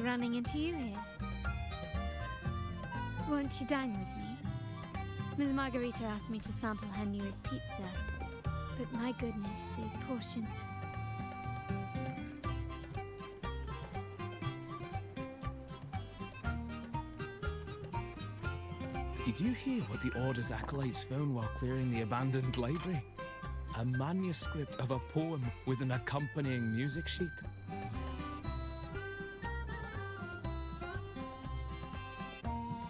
running into you here. Won't you dine with me? Ms. Margarita asked me to sample her newest pizza, but my goodness, these portions. Did you hear what the Order's acolytes found while clearing the abandoned library? A manuscript of a poem with an accompanying music sheet.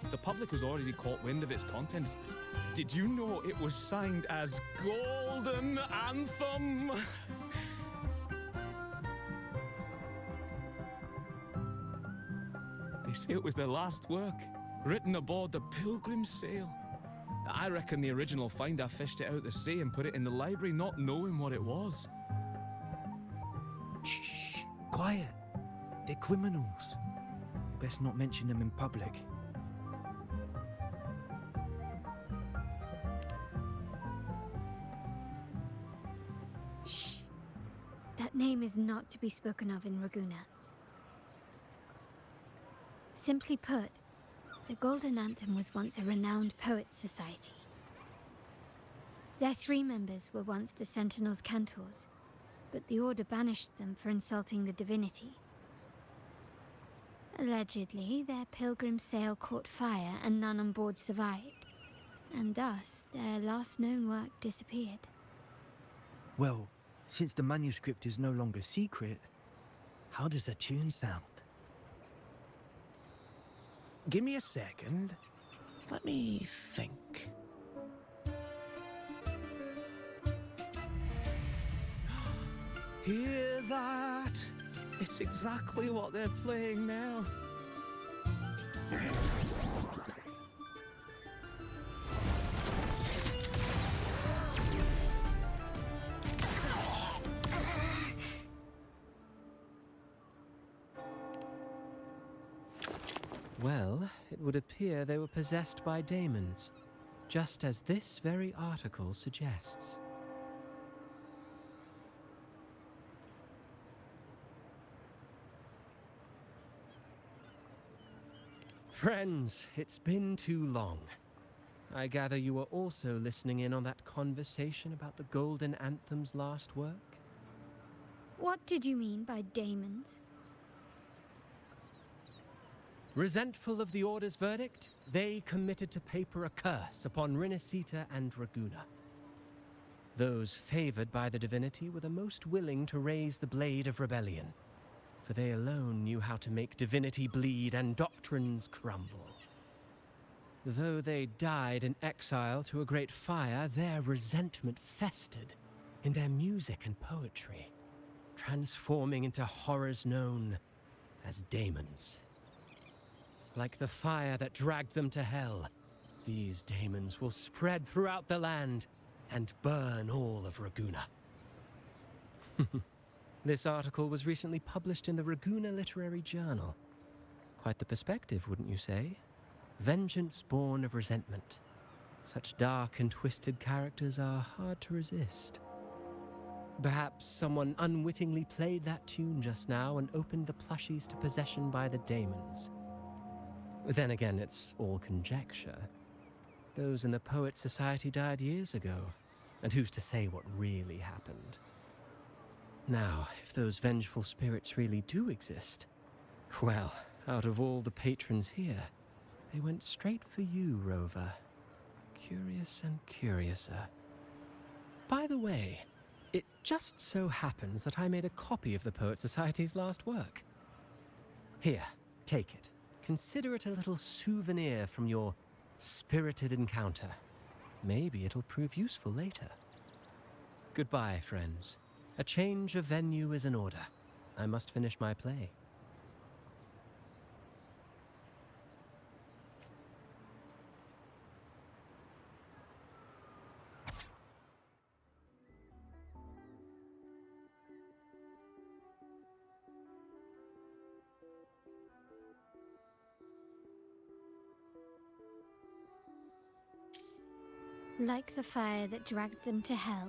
The public has already caught wind of its contents. Did you know it was signed as Golden Anthem? They say it was their last work, written aboard the Pilgrim's Sail. I reckon the original finder fished it out the sea and put it in the library, not knowing what it was. Shh, quiet. They're criminals. You best not mention them in public. Shh. That name is not to be spoken of in Ragusa. Simply put, the Golden Anthem was once a renowned poets' society. Their 3 members were once the Sentinel's cantors, but the Order banished them for insulting the divinity. Allegedly, their pilgrim sail caught fire and none on board survived, and thus their last known work disappeared. Well, since the manuscript is no longer secret, how does the tune sound? Give me a second. Let me think. Hear that? It's exactly what they're playing now. Well, it would appear they were possessed by daemons, just as this very article suggests. Friends, it's been too long. I gather you were also listening in on that conversation about the Golden Anthem's last work? What did you mean by daemons? Resentful of the Order's verdict, they committed to paper a curse upon Rinascita and Ragusa. Those favored by the divinity were the most willing to raise the blade of rebellion, for they alone knew how to make divinity bleed and doctrines crumble. Though they died in exile to a great fire, their resentment festered in their music and poetry, transforming into horrors known as daemons. Like the fire that dragged them to hell, these daemons will spread throughout the land and burn all of Ragusa. This article was recently published in the Ragusa Literary Journal. Quite the perspective, wouldn't you say? Vengeance born of resentment. Such dark and twisted characters are hard to resist. Perhaps someone unwittingly played that tune just now and opened the plushies to possession by the daemons. Then again, it's all conjecture. Those in the Poets' Society died years ago, and who's to say what really happened? Now, if those vengeful spirits really do exist, well, out of all the patrons here, they went straight for you, Rover. Curious and curiouser. By the way, it just so happens that I made a copy of the Poets' Society's last work. Here, take it. Consider it a little souvenir from your spirited encounter. Maybe it'll prove useful later. Goodbye, friends. A change of venue is in order. I must finish my play. Like the fire that dragged them to hell,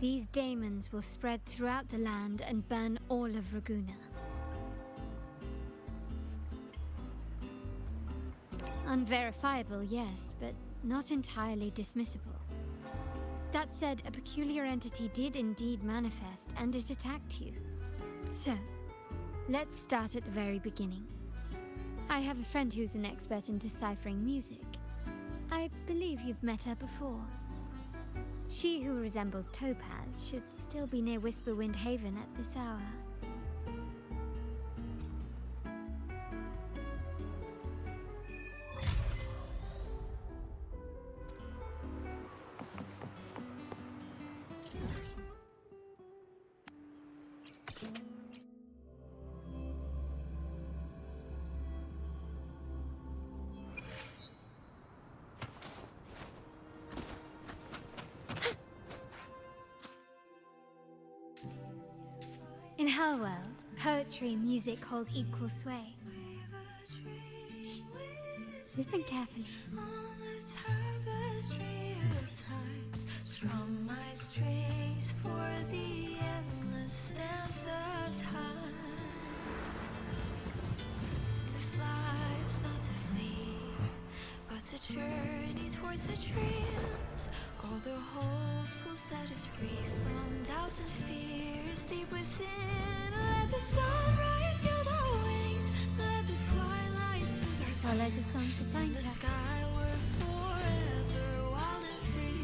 these daemons will spread throughout the land and burn all of Ragusa. Unverifiable, yes, but not entirely dismissible. That said, a peculiar entity did indeed manifest, and it attacked you. So, let's start at the very beginning. I have a friend who's an expert in deciphering music. I believe you've met her before. She who resembles Topaz should still be near Whisperwind Haven at this hour. In her world, poetry and music hold equal sway. Shh. Listen carefully. Strum my strings for the endless dance of time. To fly is not to flee, but to journey towards the dreams. All the hopes will set us free from doubts and fears deep within. Let the sunrise gild our wings, let the twilight soothe our Follow the song to find the her. sky were forever wild and free.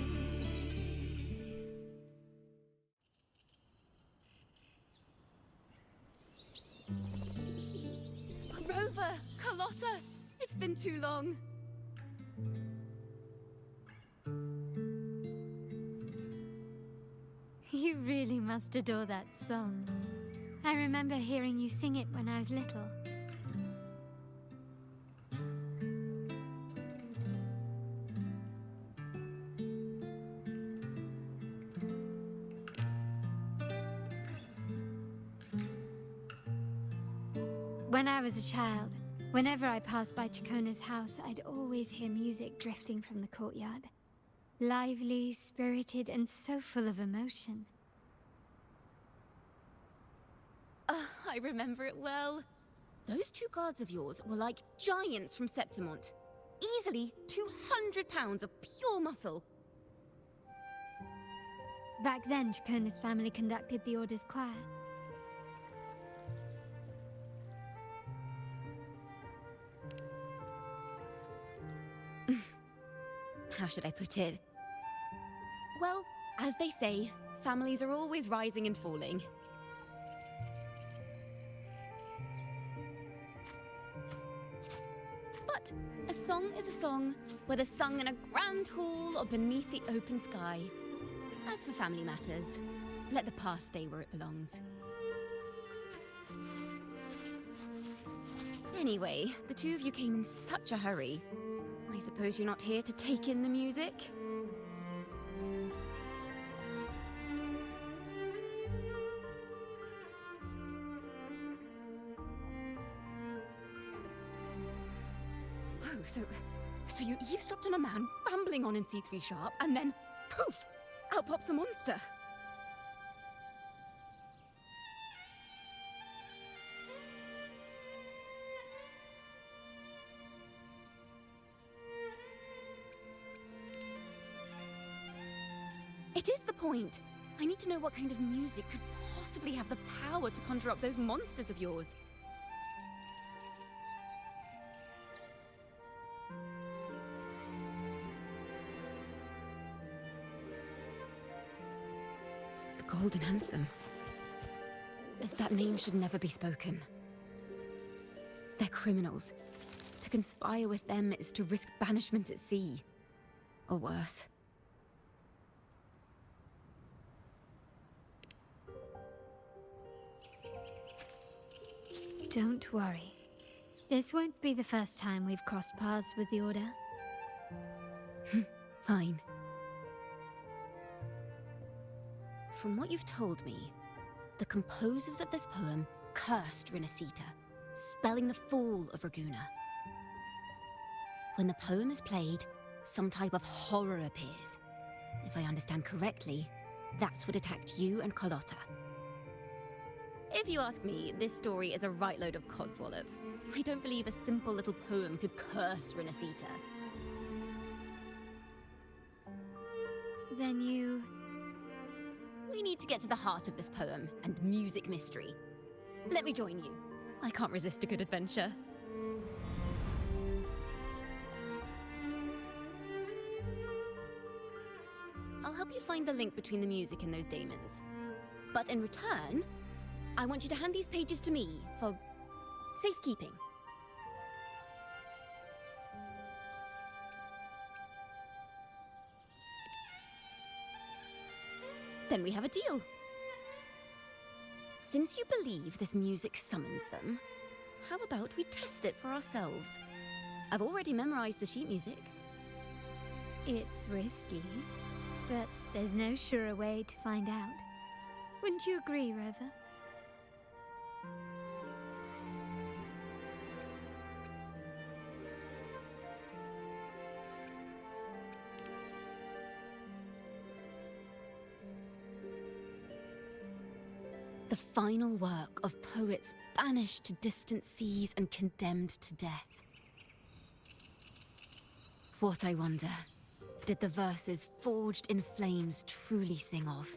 Rover! Carlotta! It's been too long. You really must adore that song. I remember hearing you sing it when I was little. When I was a child, whenever I passed by Chacona's house, I'd always hear music drifting from the courtyard. Lively, spirited, and so full of emotion. I remember it well. Those two guards of yours were like giants from Septimont. Easily 200 pounds of pure muscle. Back then, Chacona's family conducted the Order's choir. How should I put it? Well, as they say, families are always rising and falling. But a song is a song, whether sung in a grand hall or beneath the open sky. As for family matters, let the past stay where it belongs. Anyway, the two of you came in such a hurry. I suppose you're not here to take in the music? Oh, so you eavesdropped on a man rambling on in C3 Sharp, and then, poof, out pops a monster. It is the point. I need to know what kind of music could possibly have the power to conjure up those monsters of yours. The Golden Anthem. That name should never be spoken. They're criminals. To conspire with them is to risk banishment at sea. Or worse. Don't worry. This won't be the first time we've crossed paths with the Order. Fine. From what you've told me, the composers of this poem cursed Rinasita, spelling the fall of Raguna. When the poem is played, some type of horror appears. If I understand correctly, that's what attacked you and Carlotta. If you ask me, this story is a right load of codswallop. I don't believe a simple little poem could curse Renacita. Then you... We need to get to the heart of this poem and music mystery. Let me join you. I can't resist a good adventure. I'll help you find the link between the music and those daemons. But in return, I want you to hand these pages to me for safekeeping. Then we have a deal. Since you believe this music summons them, how about we test it for ourselves? I've already memorized the sheet music. It's risky, but there's no surer way to find out. Wouldn't you agree, Rover? The final work of poets banished to distant seas and condemned to death. What, I wonder, did the verses forged in flames truly sing of?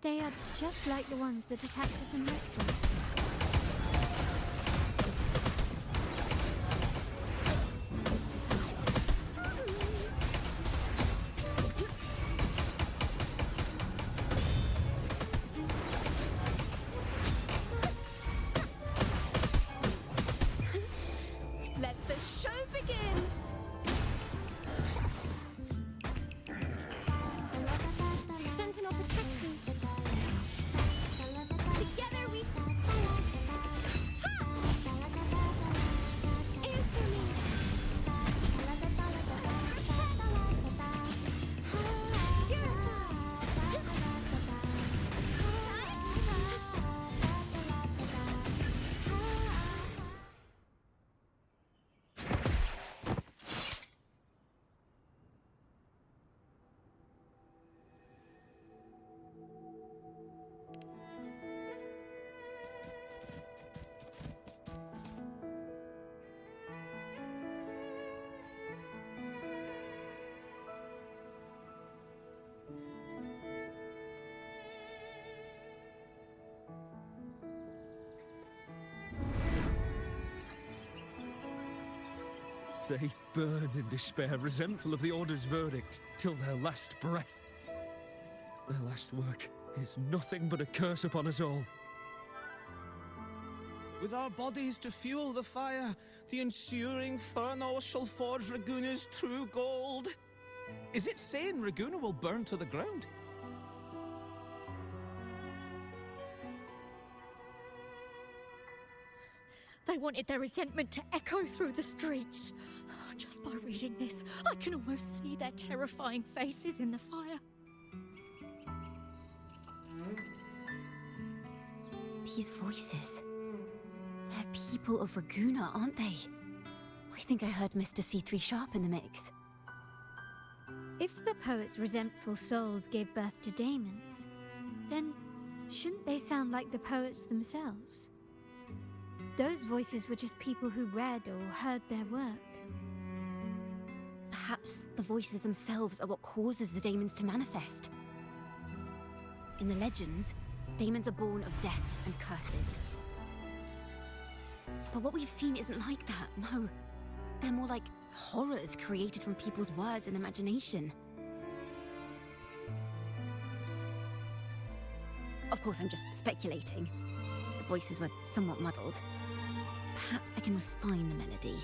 They are just like the ones that attacked us in Westwood. Let the show begin! Sentinel protects me. Together we answer me. They burned in despair, resentful of the Order's verdict, till their last breath. Their last work is nothing but a curse upon us all. With our bodies to fuel the fire, the ensuing furnace shall forge Raguna's true gold. Is it saying Raguna will burn to the ground? They wanted their resentment to echo through the streets. Just by reading this, I can almost see their terrifying faces in the fire. These voices. They're people of Raguna, aren't they? I think I heard Mr. C3 Sharp in the mix. If the poet's resentful souls gave birth to daemons, then shouldn't they sound like the poets themselves? Those voices were just people who read or heard their work. Perhaps the voices themselves are what causes the daemons to manifest. In the legends, daemons are born of death and curses. But what we've seen isn't like that, no. They're more like horrors created from people's words and imagination. Of course, I'm just speculating. The voices were somewhat muddled. Perhaps I can refine the melody.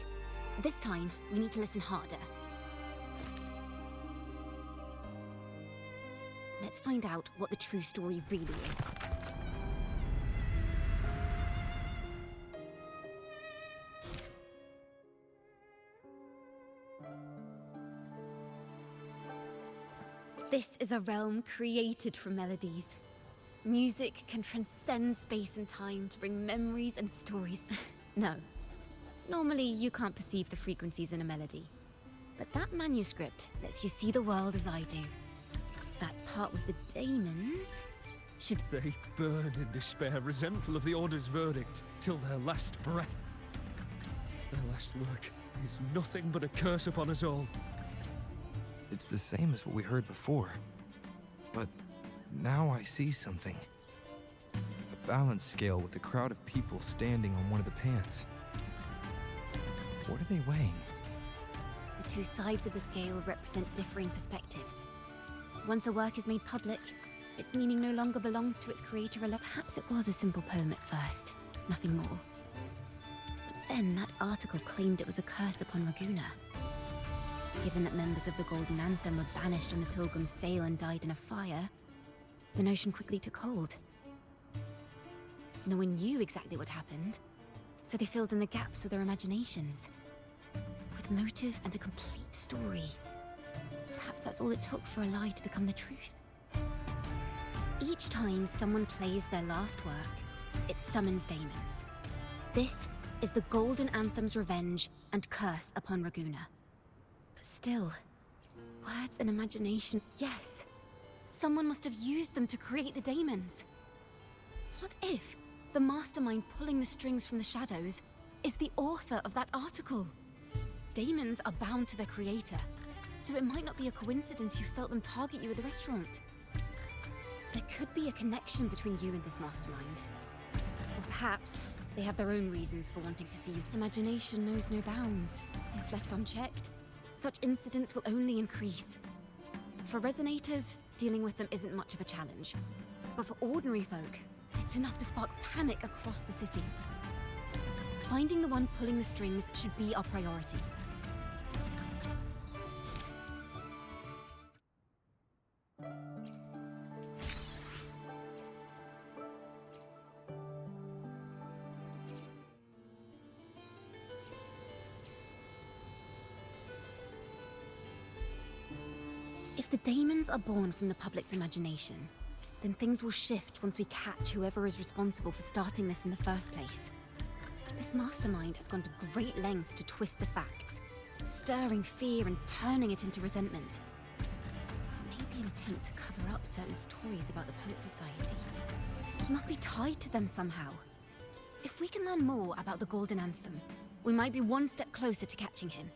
This time, we need to listen harder. Let's find out what the true story really is. This is a realm created from melodies. Music can transcend space and time to bring memories and stories. No. Normally, you can't perceive the frequencies in a melody. But that manuscript lets you see the world as I do. That part with the daemons should... They burn in despair, resentful of the Order's verdict, till their last breath. Their last work is nothing but a curse upon us all. It's the same as what we heard before. But now I see something. A balance scale with a crowd of people standing on one of the pans. What are they weighing? The two sides of the scale represent differing perspectives. Once a work is made public, its meaning no longer belongs to its creator alone. Perhaps it was a simple poem at first, nothing more. But then that article claimed it was a curse upon Raguna. Given that members of the Golden Anthem were banished on the Pilgrim's sail and died in a fire, the notion quickly took hold. No one knew exactly what happened, so they filled in the gaps with their imaginations. With motive and a complete story. Perhaps that's all it took for a lie to become the truth. Each time someone plays their last work, it summons daemons. This is the Golden Anthem's revenge and curse upon Raguna. But still, words and imagination, yes. Someone must have used them to create the daemons. What if the mastermind pulling the strings from the shadows is the author of that article? Daemons are bound to their creator, so it might not be a coincidence you felt them target you at the restaurant. There could be a connection between you and this mastermind. Or perhaps they have their own reasons for wanting to see you. Imagination knows no bounds. If left unchecked, such incidents will only increase. For resonators, dealing with them isn't much of a challenge. But for ordinary folk, it's enough to spark panic across the city. Finding the one pulling the strings should be our priority. If the daemons are born from the public's imagination, then things will shift once we catch whoever is responsible for starting this in the first place. This mastermind has gone to great lengths to twist the facts, stirring fear and turning it into resentment. It may be an attempt to cover up certain stories about the Poet Society. He must be tied to them somehow. If we can learn more about the Golden Anthem, we might be one step closer to catching him.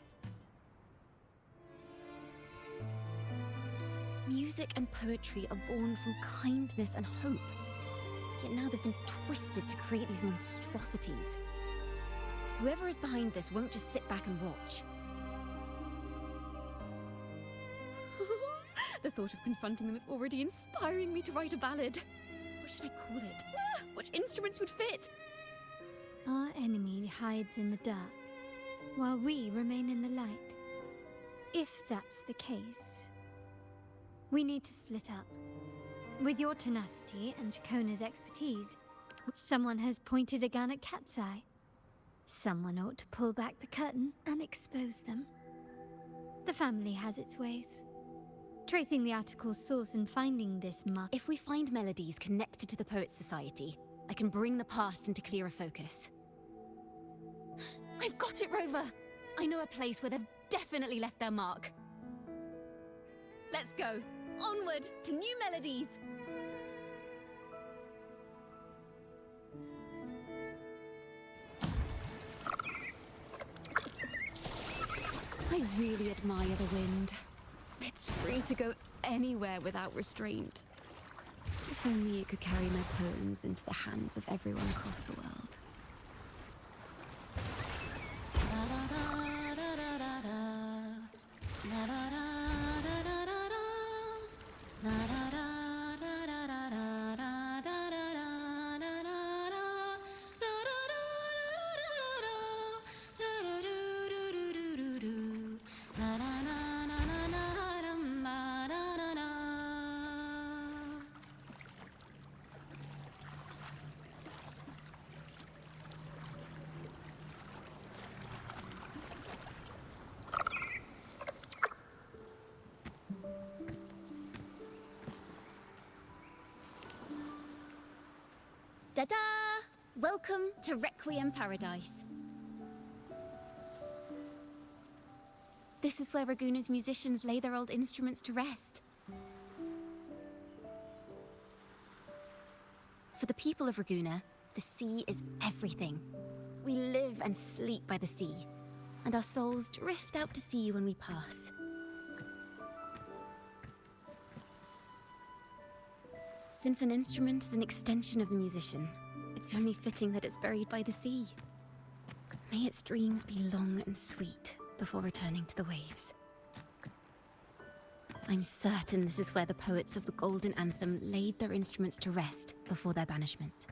Music and poetry are born from kindness and hope. Yet now they've been twisted to create these monstrosities. Whoever is behind this won't just sit back and watch. The thought of confronting them is already inspiring me to write a ballad. What should I call it? Which instruments would fit? Our enemy hides in the dark, while we remain in the light. If that's the case, we need to split up. With your tenacity and Kona's expertise, someone has pointed a gun at Cat's Eye. Someone ought to pull back the curtain and expose them. The family has its ways. Tracing the article's source and finding this mark. If we find melodies connected to the Poet Society, I can bring the past into clearer focus. I've got it, Rover! I know a place where they've definitely left their mark. Let's go! Onward to new melodies! I really admire the wind. It's free to go anywhere without restraint. If only it could carry my poems into the hands of everyone across the world. Ta-da! Welcome to Requiem Paradise. This is where Raguna's musicians lay their old instruments to rest. For the people of Raguna, the sea is everything. We live and sleep by the sea, and our souls drift out to sea when we pass. Since an instrument is an extension of the musician, it's only fitting that it's buried by the sea. May its dreams be long and sweet before returning to the waves. I'm certain this is where the poets of the Golden Anthem laid their instruments to rest before their banishment.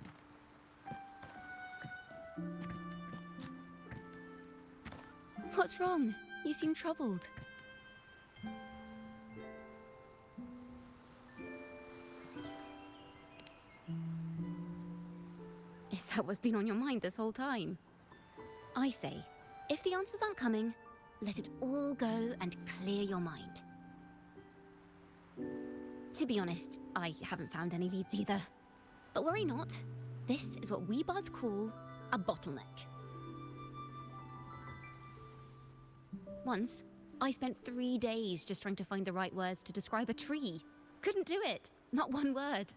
What's wrong? You seem troubled. Is that what's been on your mind this whole time? I say, if the answers aren't coming, let it all go and clear your mind. To be honest, I haven't found any leads either. But worry not, this is what we bards call a bottleneck. Once, I spent 3 days just trying to find the right words to describe a tree. Couldn't do it, not one word.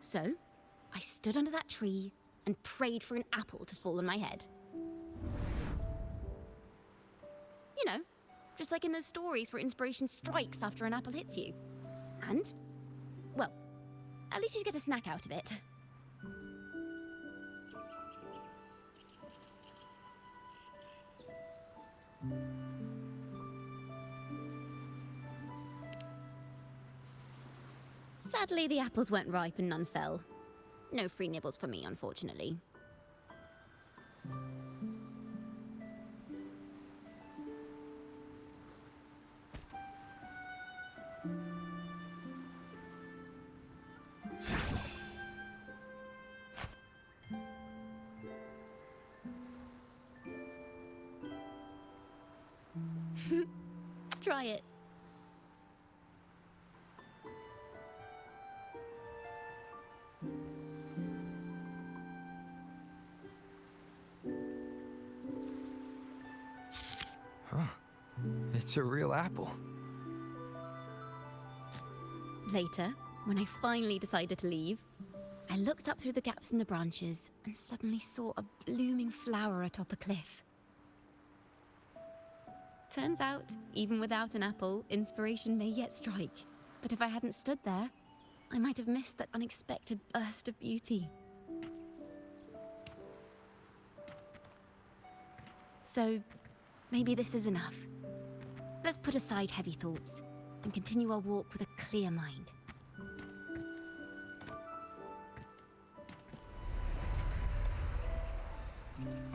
So, I stood under that tree and prayed for an apple to fall on my head. You know, just like in those stories where inspiration strikes after an apple hits you. And, well, at least you get a snack out of it. Sadly, the apples weren't ripe and none fell. No free nibbles for me, unfortunately. Try it. Huh. It's a real apple. Later, when I finally decided to leave, I looked up through the gaps in the branches and suddenly saw a blooming flower atop a cliff. Turns out, even without an apple, inspiration may yet strike. But if I hadn't stood there, I might have missed that unexpected burst of beauty. So, maybe this is enough. Let's put aside heavy thoughts and continue our walk with a clear mind.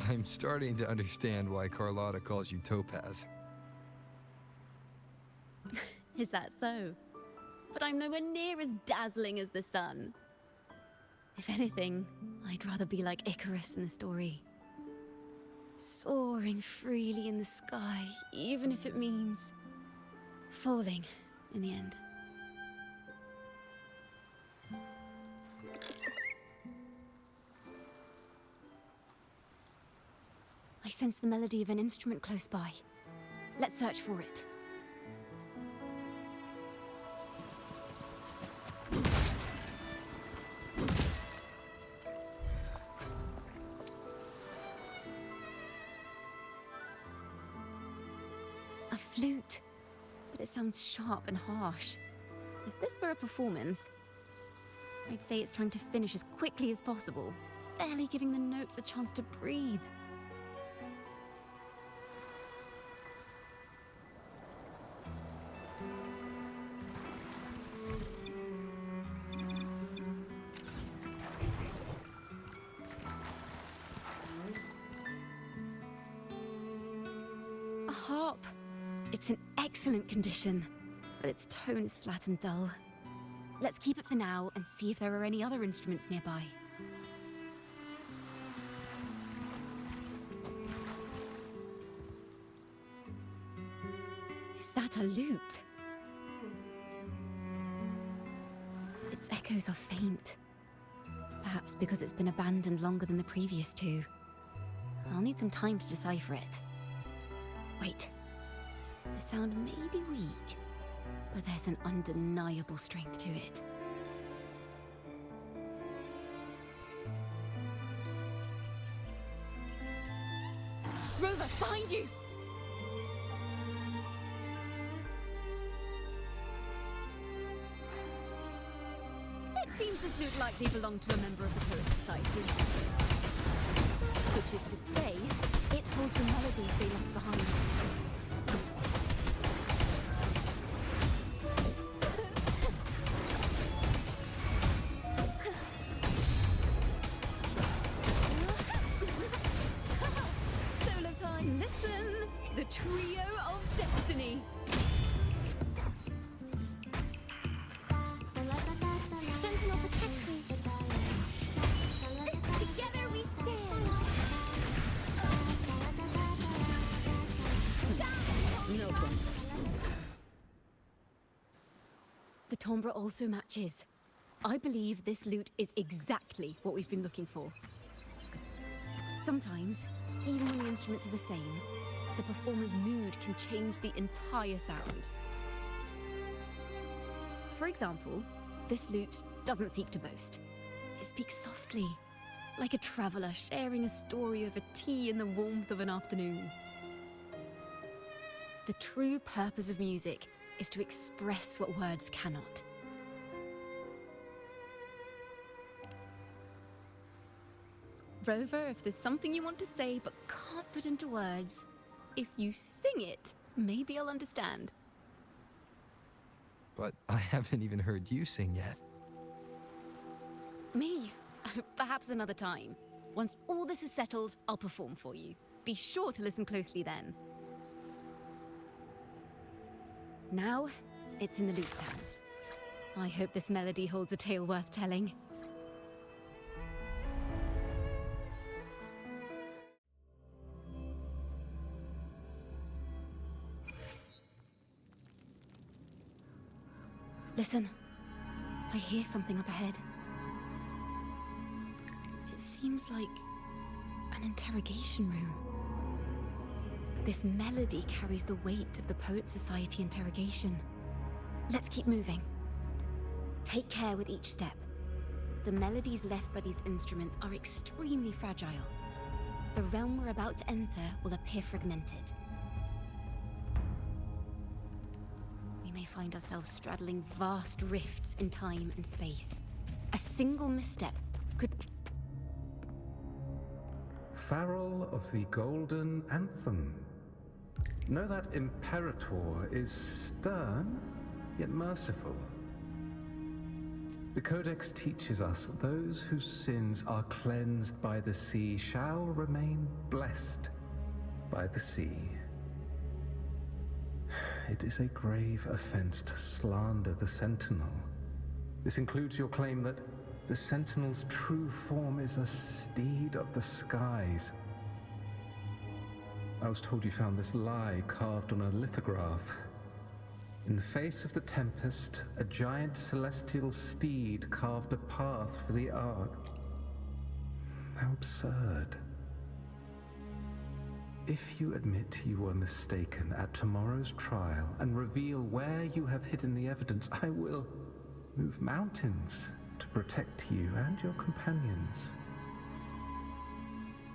I'm starting to understand why Carlotta calls you Topaz. Is that so? But I'm nowhere near as dazzling as the sun. If anything, I'd rather be like Icarus in the story. Soaring freely in the sky, even if it means falling in the end. I sense the melody of an instrument close by. Let's search for it. A flute, but it sounds sharp and harsh. If this were a performance, I'd say it's trying to finish as quickly as possible, barely giving the notes a chance to breathe. A harp. It's in excellent condition, but its tone is flat and dull. Let's keep it for now and see if there are any other instruments nearby. Is that a lute? Its echoes are faint. Perhaps because it's been abandoned longer than the previous two. I'll need some time to decipher it. Wait. The sound may be weak, but there's an undeniable strength to it. Rover, behind you! It seems this lute likely belonged to a member of the Poet Society. Which is to say, it holds the melodies they left behind. Solo time! Listen! The Trio of Destiny! Sentinel, protect me. Together we stand. No contest. The timbre also matches. I believe this lute is exactly what we've been looking for. Sometimes, even when the instruments are the same, the performer's mood can change the entire sound. For example, this lute doesn't seek to boast. It speaks softly, like a traveler sharing a story over tea in the warmth of an afternoon. The true purpose of music is to express what words cannot. Rover, if there's something you want to say but can't put into words, if you sing it, maybe I'll understand. But I haven't even heard you sing yet. Me? Perhaps another time. Once all this is settled, I'll perform for you. Be sure to listen closely then. Now, it's in the lute's hands. I hope this melody holds a tale worth telling. Listen, I hear something up ahead. It seems like an interrogation room. This melody carries the weight of the Poet Society interrogation. Let's keep moving. Take care with each step. The melodies left by these instruments are extremely fragile. The realm we're about to enter will appear fragmented. We may find ourselves straddling vast rifts in time and space. A single misstep could... Farrell of the Golden Anthem. Know that Imperator is stern, yet merciful. The Codex teaches us that those whose sins are cleansed by the sea shall remain blessed by the sea. It is a grave offense to slander the Sentinel. This includes your claim that the Sentinel's true form is a steed of the skies. I was told you found this lie carved on a lithograph. In the face of the tempest, a giant celestial steed carved a path for the Ark. How absurd. If you admit you were mistaken at tomorrow's trial and reveal where you have hidden the evidence, I will move mountains to protect you and your companions.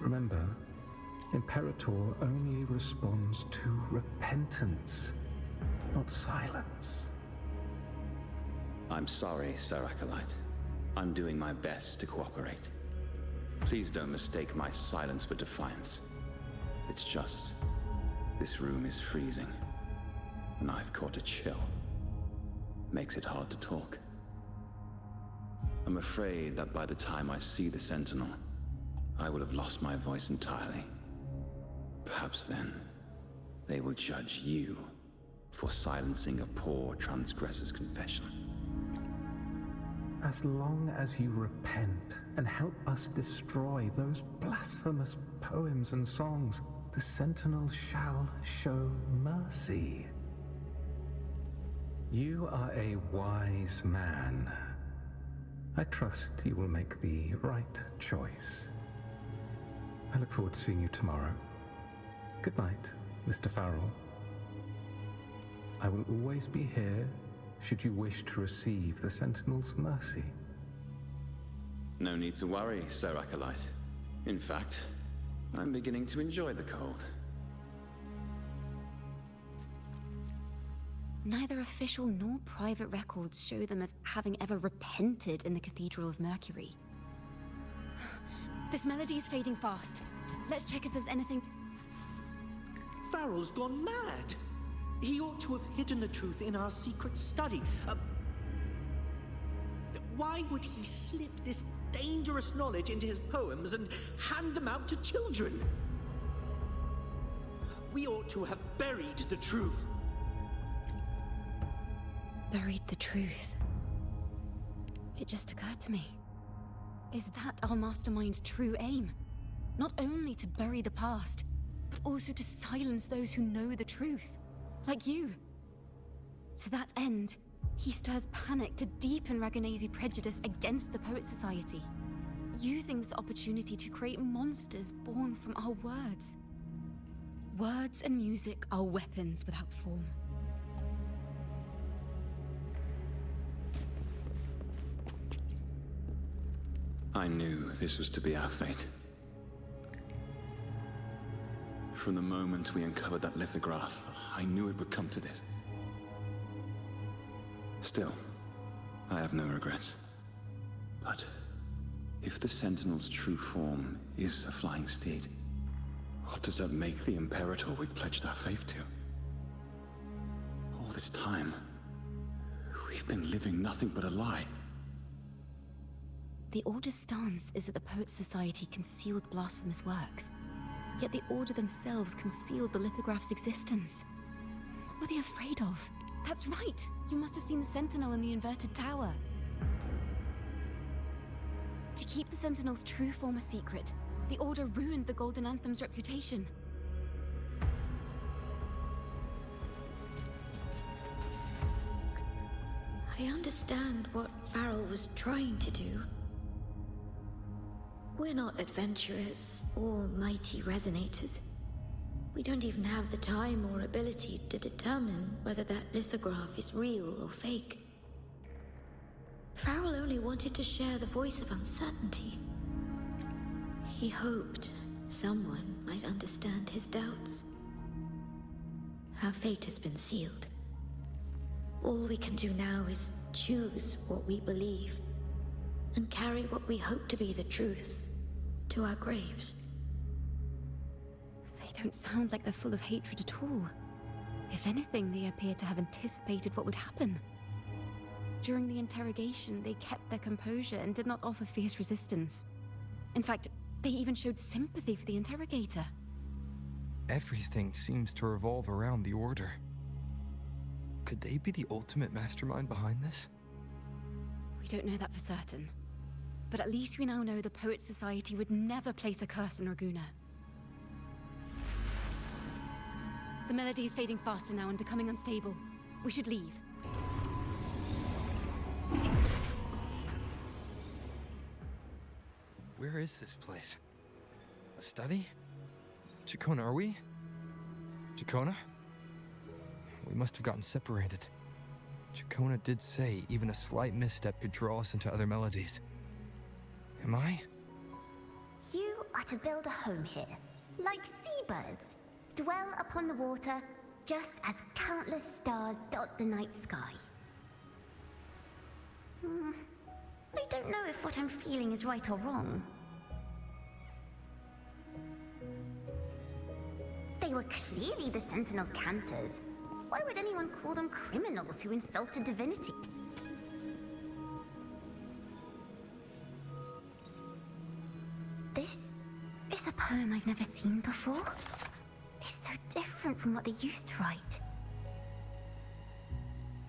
Remember, Imperator only responds to repentance, not silence. I'm sorry, Sir Acolyte. I'm doing my best to cooperate. Please don't mistake my silence for defiance. It's just, this room is freezing, and I've caught a chill. Makes it hard to talk. I'm afraid that by the time I see the Sentinel, I will have lost my voice entirely. Perhaps then, they will judge you for silencing a poor transgressor's confession. As long as you repent and help us destroy those blasphemous poems and songs, the Sentinel shall show mercy. You are a wise man. I trust you will make the right choice. I look forward to seeing you tomorrow. Good night, Mr. Farrell. I will always be here should you wish to receive the Sentinel's mercy. No need to worry, Sir Acolyte. In fact, I'm beginning to enjoy the cold. Neither official nor private records show them as having ever repented in the Cathedral of Mercury. This melody is fading fast. Let's check if there's anything... Farrell's gone mad. He ought to have hidden the truth in our secret study. Why would he slip this dangerous knowledge into his poems and hand them out to children? We ought to have buried the truth. Buried the truth. It just occurred to me. Is that our mastermind's true aim? Not only to bury the past, but also to silence those who know the truth. Like you. To that end, he stirs panic to deepen Ragonese prejudice against the Poet Society, using this opportunity to create monsters born from our words. Words and music are weapons without form. I knew this was to be our fate. From the moment we uncovered that lithograph, I knew it would come to this. Still, I have no regrets. But if the Sentinel's true form is a flying steed, what does that make the Imperator we've pledged our faith to? All this time, we've been living nothing but a lie. The Order's stance is that the Poet Society concealed blasphemous works, yet the Order themselves concealed the lithograph's existence. What were they afraid of? That's right! You must have seen the Sentinel in the inverted tower. To keep the Sentinel's true form a secret, the Order ruined the Golden Anthem's reputation. I understand what Farrell was trying to do. We're not adventurers or mighty resonators. We don't even have the time or ability to determine whether that lithograph is real or fake. Farrell only wanted to share the voice of uncertainty. He hoped someone might understand his doubts. Our fate has been sealed. All we can do now is choose what we believe and carry what we hope to be the truth to our graves. They don't sound like they're full of hatred at all. If anything, they appear to have anticipated what would happen. During the interrogation, they kept their composure and did not offer fierce resistance. In fact, they even showed sympathy for the interrogator. Everything seems to revolve around the Order. Could they be the ultimate mastermind behind this? We don't know that for certain. But at least we now know the Poet Society would never place a curse on Raguna. The melody is fading faster now and becoming unstable. We should leave. Where is this place? A study? Chacona, are we? Chacona? We must have gotten separated. Chacona did say even a slight misstep could draw us into other melodies. Am I? You are to build a home here, like seabirds. Dwell upon the water, just as countless stars dot the night sky. I don't know if what I'm feeling is right or wrong. They were clearly the Sentinel's cantors. Why would anyone call them criminals who insulted divinity? This is a poem I've never seen before. It's so different from what they used to write.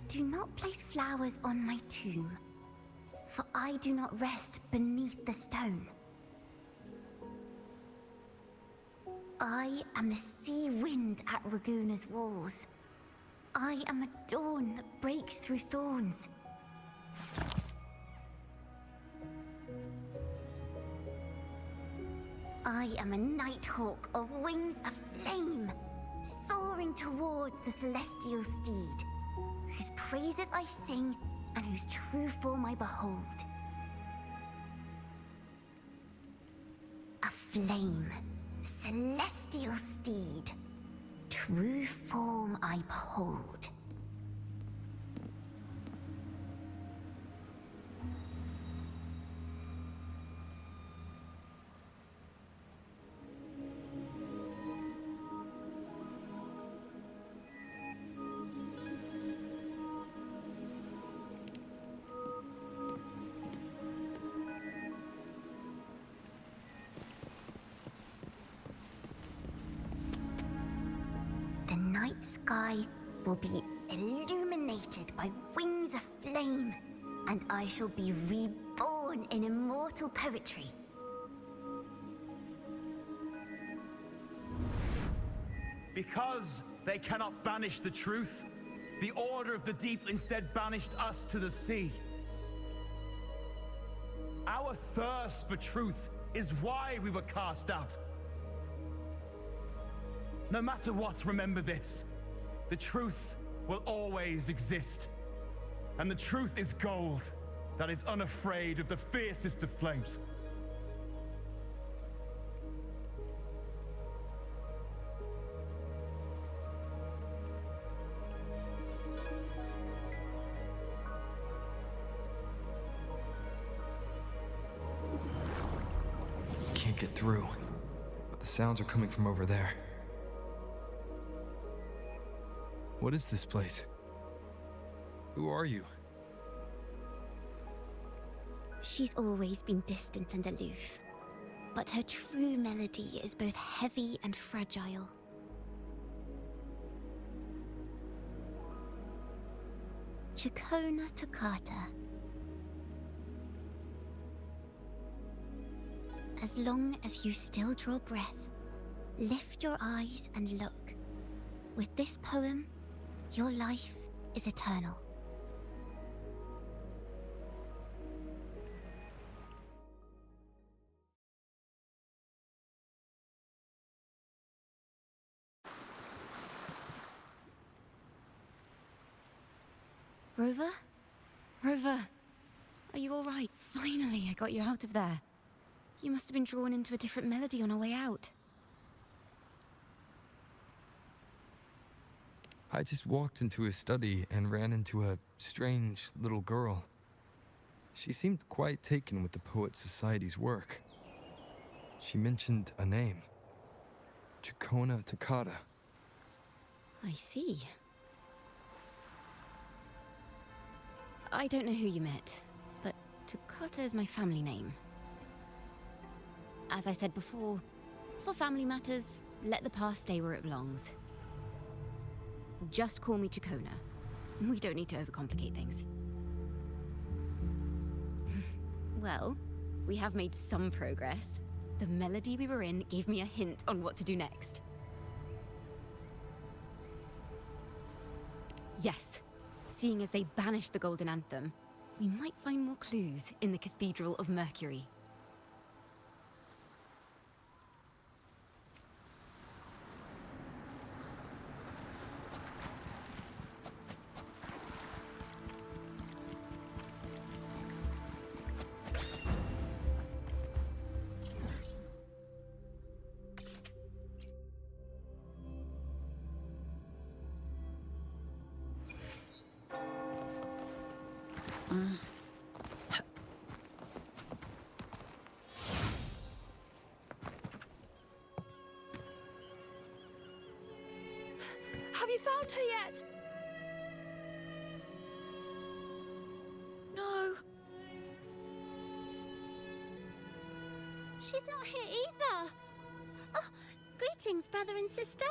Do not place flowers on my tomb, for I do not rest beneath the stone. I am the sea wind at Raguna's walls. I am a dawn that breaks through thorns. I am a nighthawk of wings of flame, soaring towards the celestial steed, whose praises I sing and whose true form I behold. A flame, celestial steed, true form I behold. The night sky will be illuminated by wings of flame, and I shall be reborn in immortal poetry. Because they cannot banish the truth, the Order of the Deep instead banished us to the sea. Our thirst for truth is why we were cast out. No matter what, remember this. The truth will always exist. And the truth is gold that is unafraid of the fiercest of flames. Can't get through, but the sounds are coming from over there. What is this place? Who are you? She's always been distant and aloof, but her true melody is both heavy and fragile. Chacona Toccata. As long as you still draw breath, lift your eyes and look. With this poem, your life is eternal. Rover? Rover, are you all right? Finally, I got you out of there. You must have been drawn into a different melody on our way out. I just walked into his study and ran into a strange little girl. She seemed quite taken with the Poet Society's work. She mentioned a name. Chacona Toccata. I see. I don't know who you met, but Toccata is my family name. As I said before, for family matters, let the past stay where it belongs. Just call me Chacona. We don't need to overcomplicate things. Well, we have made some progress. The melody we were in gave me a hint on what to do next. Yes, seeing as they banished the Golden Anthem, we might find more clues in the Cathedral of Mercury. Have you found her yet? No. She's not here either. Oh, greetings, brother and sister.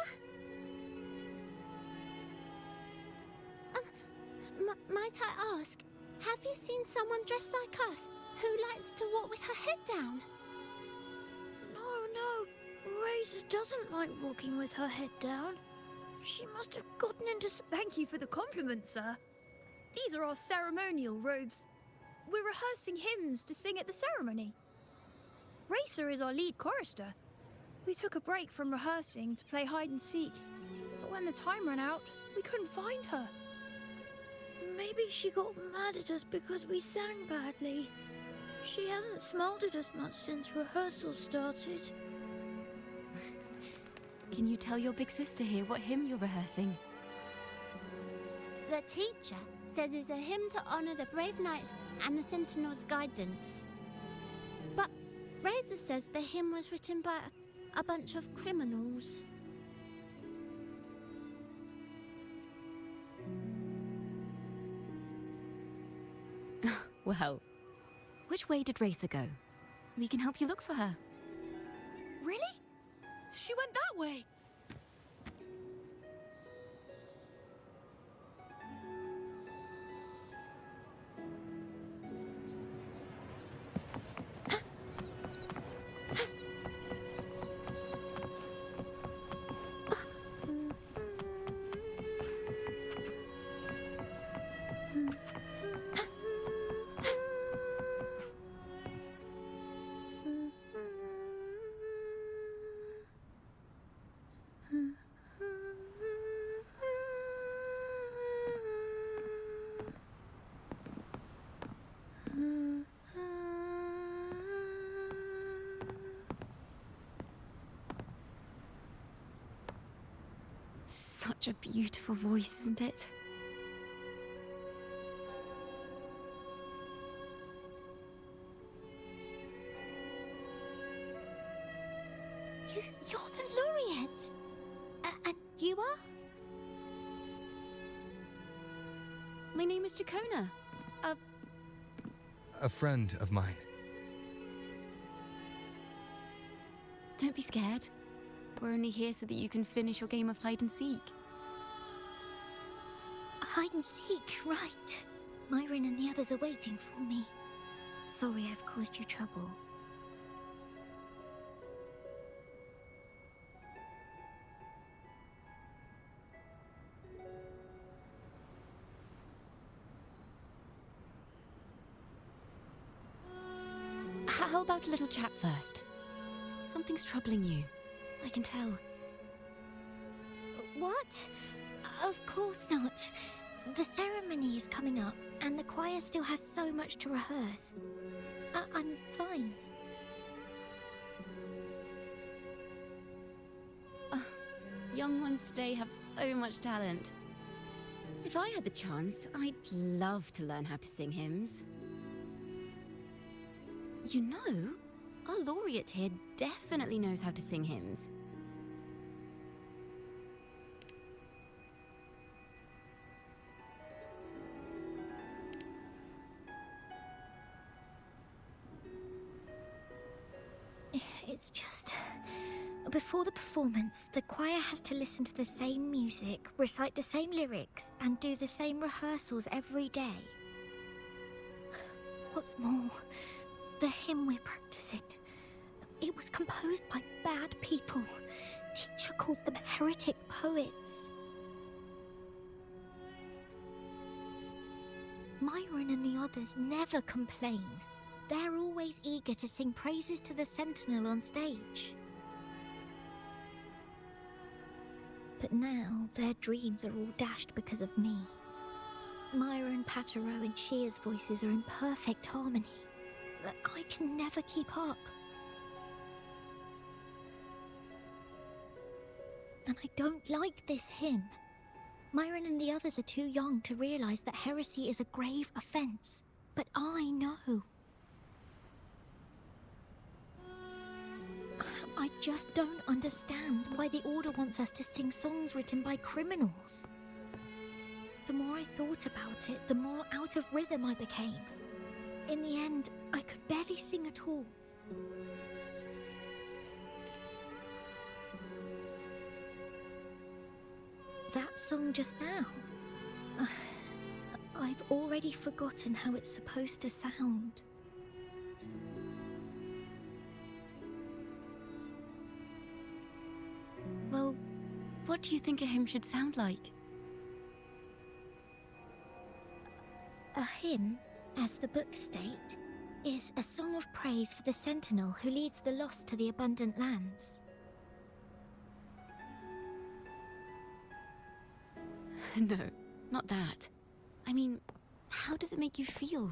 Might I ask, have you seen someone dressed like us who likes to walk with her head down? No. Razor doesn't like walking with her head down. She must have gotten into... Thank you for the compliment, sir. These are our ceremonial robes. We're rehearsing hymns to sing at the ceremony. Racer is our lead chorister, We took a break from rehearsing to play hide and seek, but when the time ran out, we couldn't find her. Maybe she got mad at us because we sang badly. She hasn't smiled at us much since rehearsal started. Can you tell your big sister here what hymn you're rehearsing? The teacher says it's a hymn to honor the brave knights and the Sentinel's guidance. But Razor says the hymn was written by a bunch of criminals. Well, which way did Racer go? We can help you look for her. Really? She went that way. Such a beautiful voice, isn't it? You're the laureate! And you are? My name is Jacona. A friend of mine. Don't be scared. We're only here so that you can finish your game of hide and seek. Hide and seek, right. Myron and the others are waiting for me. Sorry I've caused you trouble. How about a little chat first? Something's troubling you. I can tell. What? Of course not. The ceremony is coming up, and the choir still has so much to rehearse. I'm fine. Young ones today have so much talent. If I had the chance, I'd love to learn how to sing hymns. You know, our laureate here definitely knows how to sing hymns. It's just... Before the performance, the choir has to listen to the same music, recite the same lyrics, and do the same rehearsals every day. What's more, the hymn we're practicing, it was composed by bad people. Teacher calls them heretic poets. Myron and the others never complain. They're always eager to sing praises to the Sentinel on stage. But now their dreams are all dashed because of me. Myron, Patero, and Shear's voices are in perfect harmony, but I can never keep up. And I don't like this hymn. Myron and the others are too young to realize that heresy is a grave offense, but I know. I just don't understand why the Order wants us to sing songs written by criminals. The more I thought about it, the more out of rhythm I became. In the end, I could barely sing at all. That song just now. I've already forgotten how it's supposed to sound. Well, what do you think a hymn should sound like? A hymn, as the books state, is a song of praise for the Sentinel who leads the lost to the abundant lands. No, not that. I mean, how does it make you feel?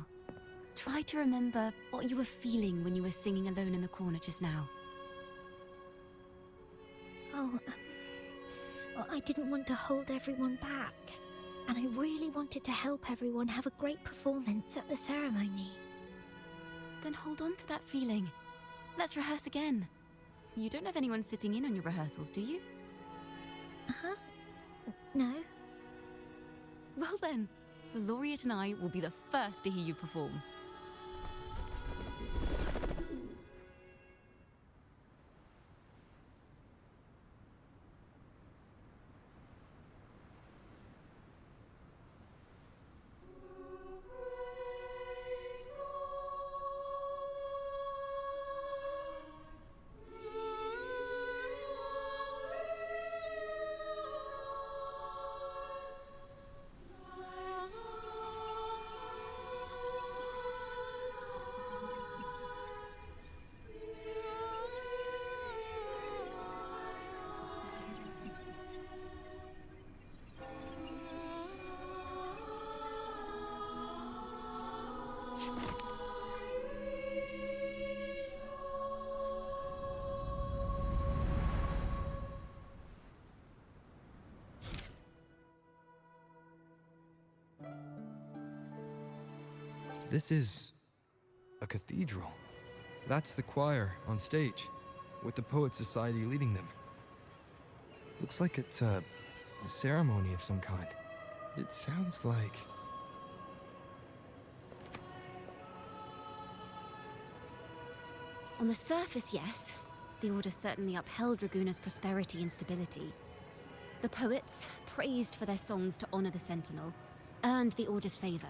Try to remember what you were feeling when you were singing alone in the corner just now. Oh, well, I didn't want to hold everyone back. And I really wanted to help everyone have a great performance at the ceremony. Then hold on to that feeling. Let's rehearse again. You don't have anyone sitting in on your rehearsals, do you? Uh-huh. No. Well then, the laureate and I will be the first to hear you perform. This is a cathedral. That's the choir on stage, with the Poet Society leading them. Looks like it's a ceremony of some kind. It sounds like... On the surface, yes. The Order certainly upheld Raguna's prosperity and stability. The poets, praised for their songs to honor the Sentinel, earned the Order's favor.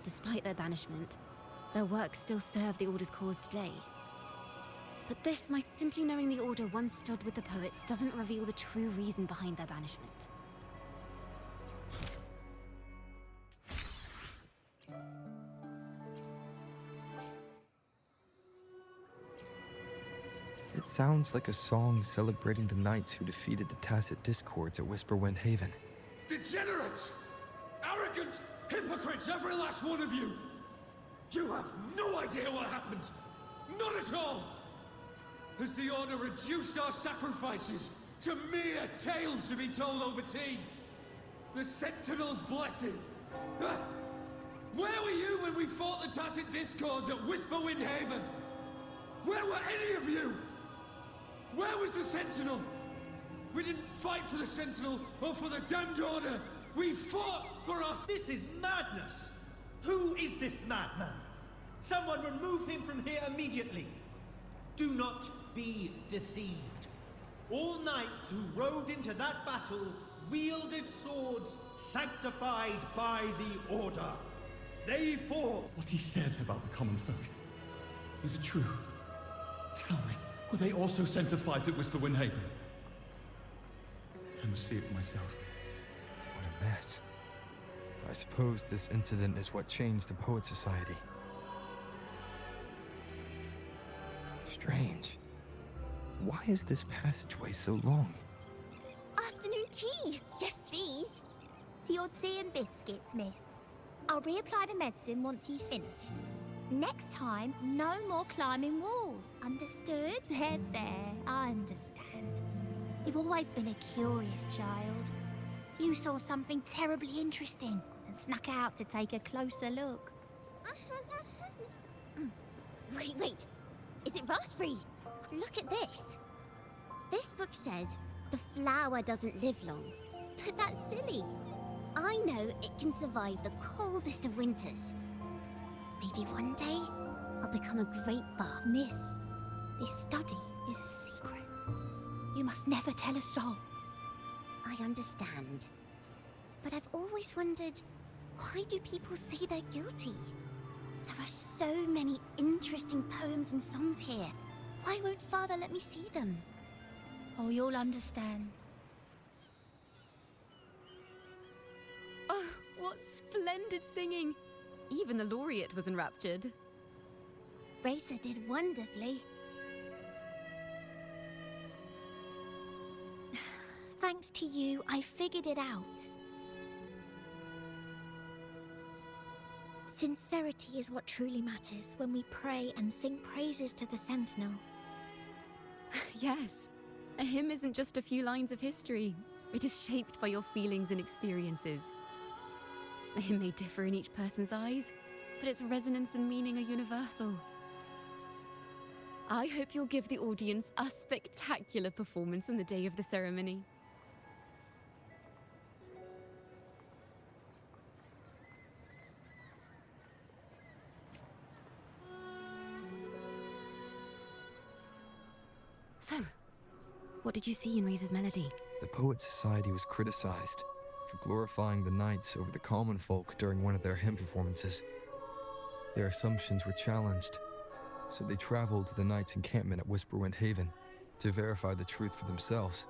Despite their banishment, their work still serve the Order's cause today. But this might simply knowing the Order once stood with the poets doesn't reveal the true reason behind their banishment. It sounds like a song celebrating the knights who defeated the Tacit Discords at Whisperwind Haven. Degenerates! Arrogant hypocrites, every last one of you! You have no idea what happened! None at all! Has the Order reduced our sacrifices to mere tales to be told over tea? The Sentinel's blessing! Ah! Where were you when we fought the Tacit Discords at Whisperwind Haven? Where were any of you? Where was the Sentinel? We didn't fight for the Sentinel or for the damned Order! We fought for us! This is madness! Who is this madman? Someone remove him from here immediately! Do not be deceived. All knights who rode into that battle wielded swords sanctified by the Order. They fought. What he said about the common folk, is it true? Tell me, were they also sanctified at Whisperwind Haven? I must see it for myself. What a mess. I suppose this incident is what changed the Poet Society. Strange. Why is this passageway so long? Afternoon tea! Yes, please. The odd tea and biscuits, miss. I'll reapply the medicine once you've finished. Next time, no more climbing walls. Understood? There, I understand. You've always been a curious child. You saw something terribly interesting and snuck out to take a closer look. Wait. Is it raspberry? Look at this. This book says the flower doesn't live long. But that's silly. I know it can survive the coldest of winters. Maybe one day, I'll become a great bard. Miss, this study is a secret. You must never tell a soul. I understand. But I've always wondered, why do people say they're guilty? There are so many interesting poems and songs here. Why won't Father let me see them? Oh, you'll understand. Oh, what splendid singing! Even the laureate was enraptured. Racer did wonderfully. Thanks to you, I figured it out. Sincerity is what truly matters when we pray and sing praises to the Sentinel. Yes. A hymn isn't just a few lines of history. It is shaped by your feelings and experiences. The hymn may differ in each person's eyes, but its resonance and meaning are universal. I hope you'll give the audience a spectacular performance on the day of the ceremony. So, what did you see in Razor's melody? The Poet Society was criticized for glorifying the knights over the common folk during one of their hymn performances. Their assumptions were challenged, so they traveled to the knights' encampment at Whisperwind Haven to verify the truth for themselves.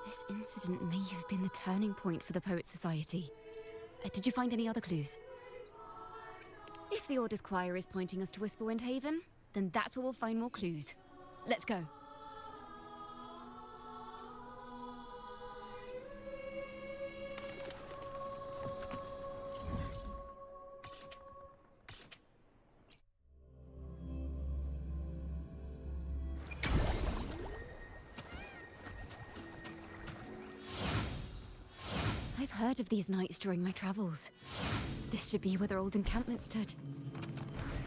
This incident may have been the turning point for the Poet Society. Did you find any other clues? If the Order's choir is pointing us to Whisperwind Haven, then that's where we'll find more clues. Let's go. I've heard of these knights during my travels. This should be where their old encampment stood.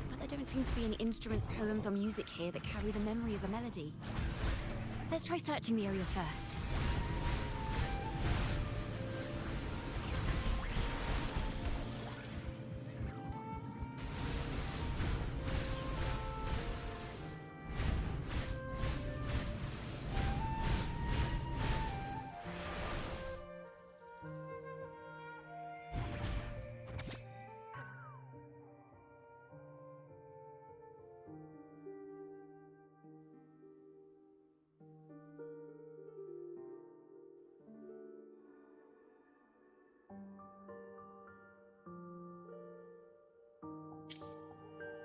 But there don't seem to be any instruments, poems, or music here that carry the memory of a melody. Let's try searching the area first.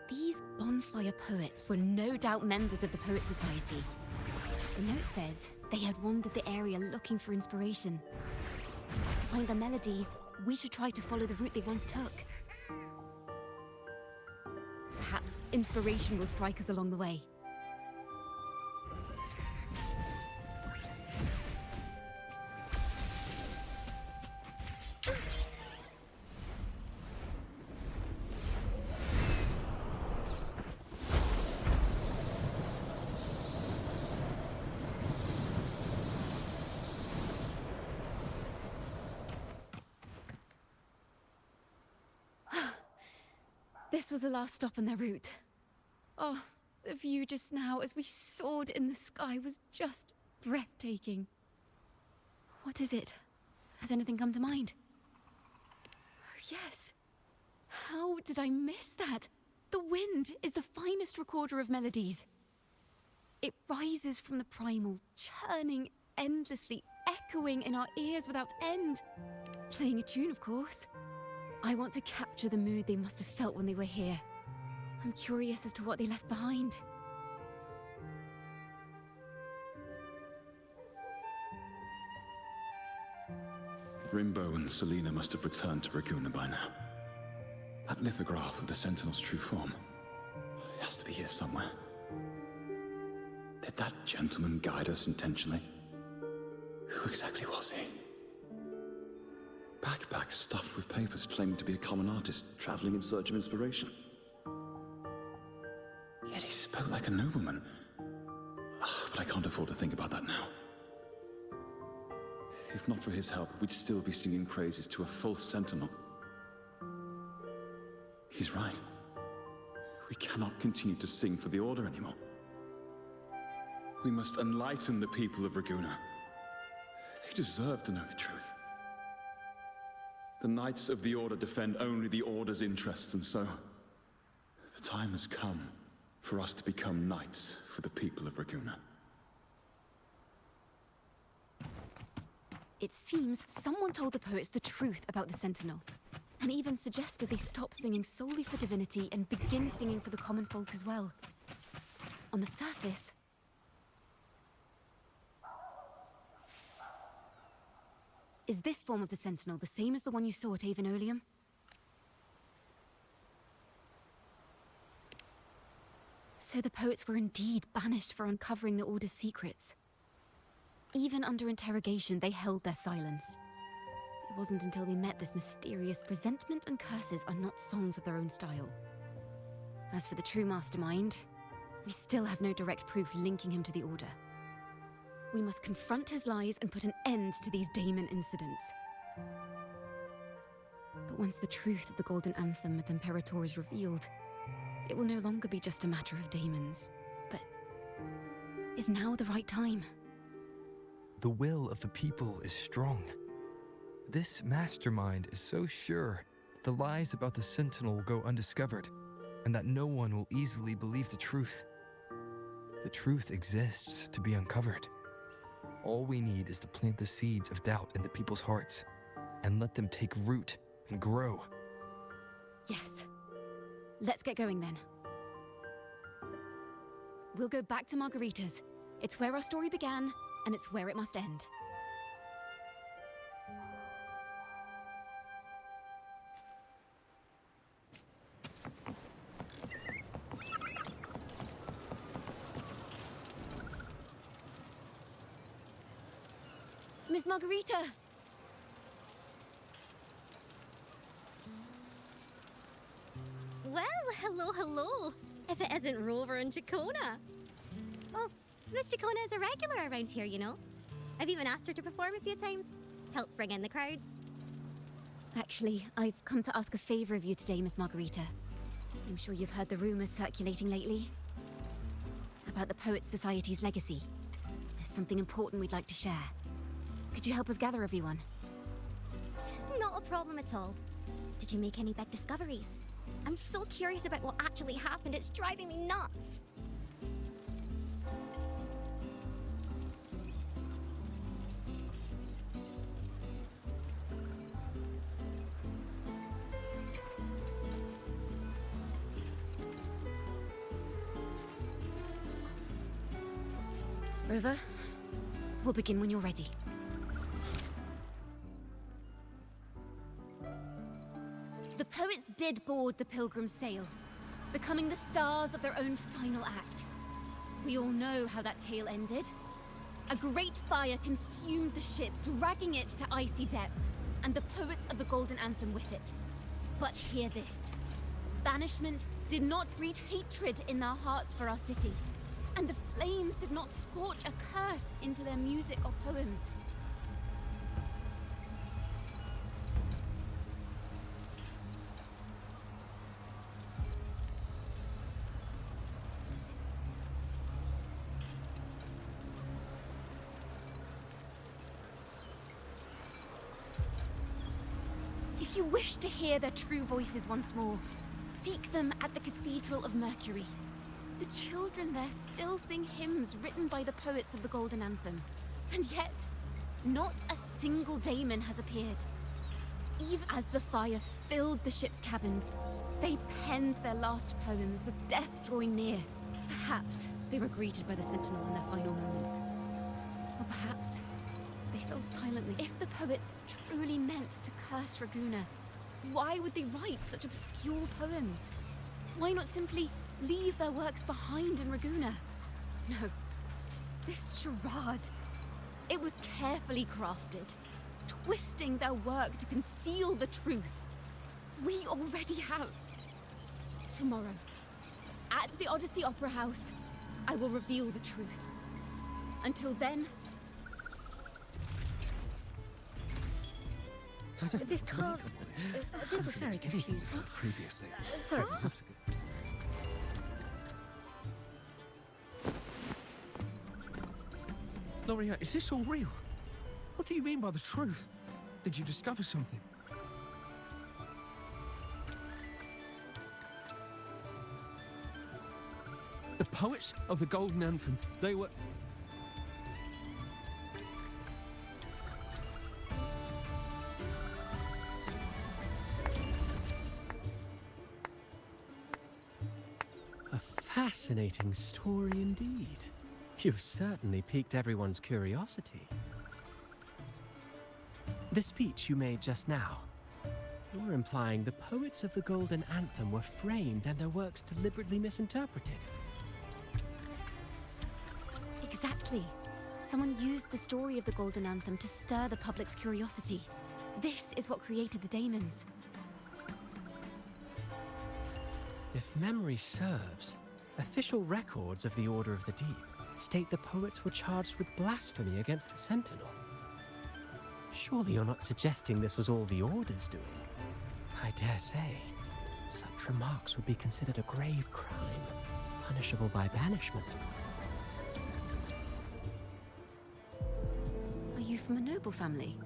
These bonfire poets were no doubt members of the Poet Society. The note says they had wandered the area looking for inspiration. To find the melody, we should try to follow the route they once took. Perhaps inspiration will strike us along the way. This was the last stop on their route. Oh, the view just now as we soared in the sky was just breathtaking. What is it? Has anything come to mind? Oh, yes. How did I miss that? The wind is the finest recorder of melodies. It rises from the primal, churning endlessly, echoing in our ears without end. Playing a tune, of course. I want to capture the mood they must have felt when they were here. I'm curious as to what they left behind. Rimbo and Selena must have returned to Raguna by now. That lithograph of the Sentinel's true form. It has to be here somewhere. Did that gentleman guide us intentionally? Who exactly was he? Backpack stuffed with papers claiming to be a common artist traveling in search of inspiration. Yet he spoke like a nobleman. But I can't afford to think about that now. If not for his help, we'd still be singing praises to a false sentinel. He's right. We cannot continue to sing for the Order anymore. We must enlighten the people of Raguna. They deserve to know the truth. The Knights of the Order defend only the Order's interests, and so the time has come for us to become knights for the people of Raguna. It seems someone told the poets the truth about the Sentinel, and even suggested they stop singing solely for divinity and begin singing for the common folk as well. On the surface, is this form of the Sentinel the same as the one you saw at Avenolium? So the poets were indeed banished for uncovering the Order's secrets. Even under interrogation, they held their silence. It wasn't until they met this mysterious resentment and curses are not songs of their own style. As for the true mastermind, we still have no direct proof linking him to the Order. We must confront his lies and put an end to these Daemon incidents. But once the truth of the Golden Anthem at Imperator is revealed, it will no longer be just a matter of daemons. But is now the right time? The will of the people is strong. This mastermind is so sure that the lies about the Sentinel will go undiscovered, and that no one will easily believe the truth. The truth exists to be uncovered. All we need is to plant the seeds of doubt in the people's hearts, and let them take root and grow. Yes. Let's get going then. We'll go back to Margarita's. It's where our story began, and it's where it must end. Miss Margarita! Well, hello. If it isn't Rover and Chacona. Oh, Miss Chacona is a regular around here, you know. I've even asked her to perform a few times. Helps bring in the crowds. Actually, I've come to ask a favor of you today, Miss Margarita. I'm sure you've heard the rumors circulating lately about the Poets Society's legacy. There's something important we'd like to share. Could you help us gather everyone? Not a problem at all. Did you make any big discoveries? I'm so curious about what actually happened. It's driving me nuts. Rover, we'll begin when you're ready. The poets did board the Pilgrim's sail, becoming the stars of their own final act. We all know how that tale ended. A great fire consumed the ship, dragging it to icy depths, and the poets of the Golden Anthem with it. But hear this. Banishment did not breed hatred in their hearts for our city, and the flames did not scorch a curse into their music or poems. If you wish to hear their true voices once more, seek them at the Cathedral of Mercury. The children there still sing hymns written by the poets of the Golden Anthem. And yet, not a single daemon has appeared. Even as the fire filled the ship's cabins, they penned their last poems with death drawing near. Perhaps they were greeted by the Sentinel in their final moments. Or perhaps they fell silently. If the poets truly meant to curse Raguna, why would they write such obscure poems? Why not simply leave their works behind in Raguna? No, this charade, it was carefully crafted, twisting their work to conceal the truth. We already have. Tomorrow, at the Odyssey Opera House, I will reveal the truth. Until then, this can't... this is very confusing. Previously. Sorry. Loria, is this all real? What do you mean by the truth? Did you discover something? The poets of the Golden Anthem, they were... A fascinating story indeed. You've certainly piqued everyone's curiosity. The speech you made just now, you're implying the poets of the Golden Anthem were framed and their works deliberately misinterpreted. Exactly. Someone used the story of the Golden Anthem to stir the public's curiosity. This is what created the daemons. If memory serves, official records of the Order of the Deep state the poets were charged with blasphemy against the Sentinel. Surely you're not suggesting this was all the Order's doing? I dare say, such remarks would be considered a grave crime, punishable by banishment. Are you from a noble family?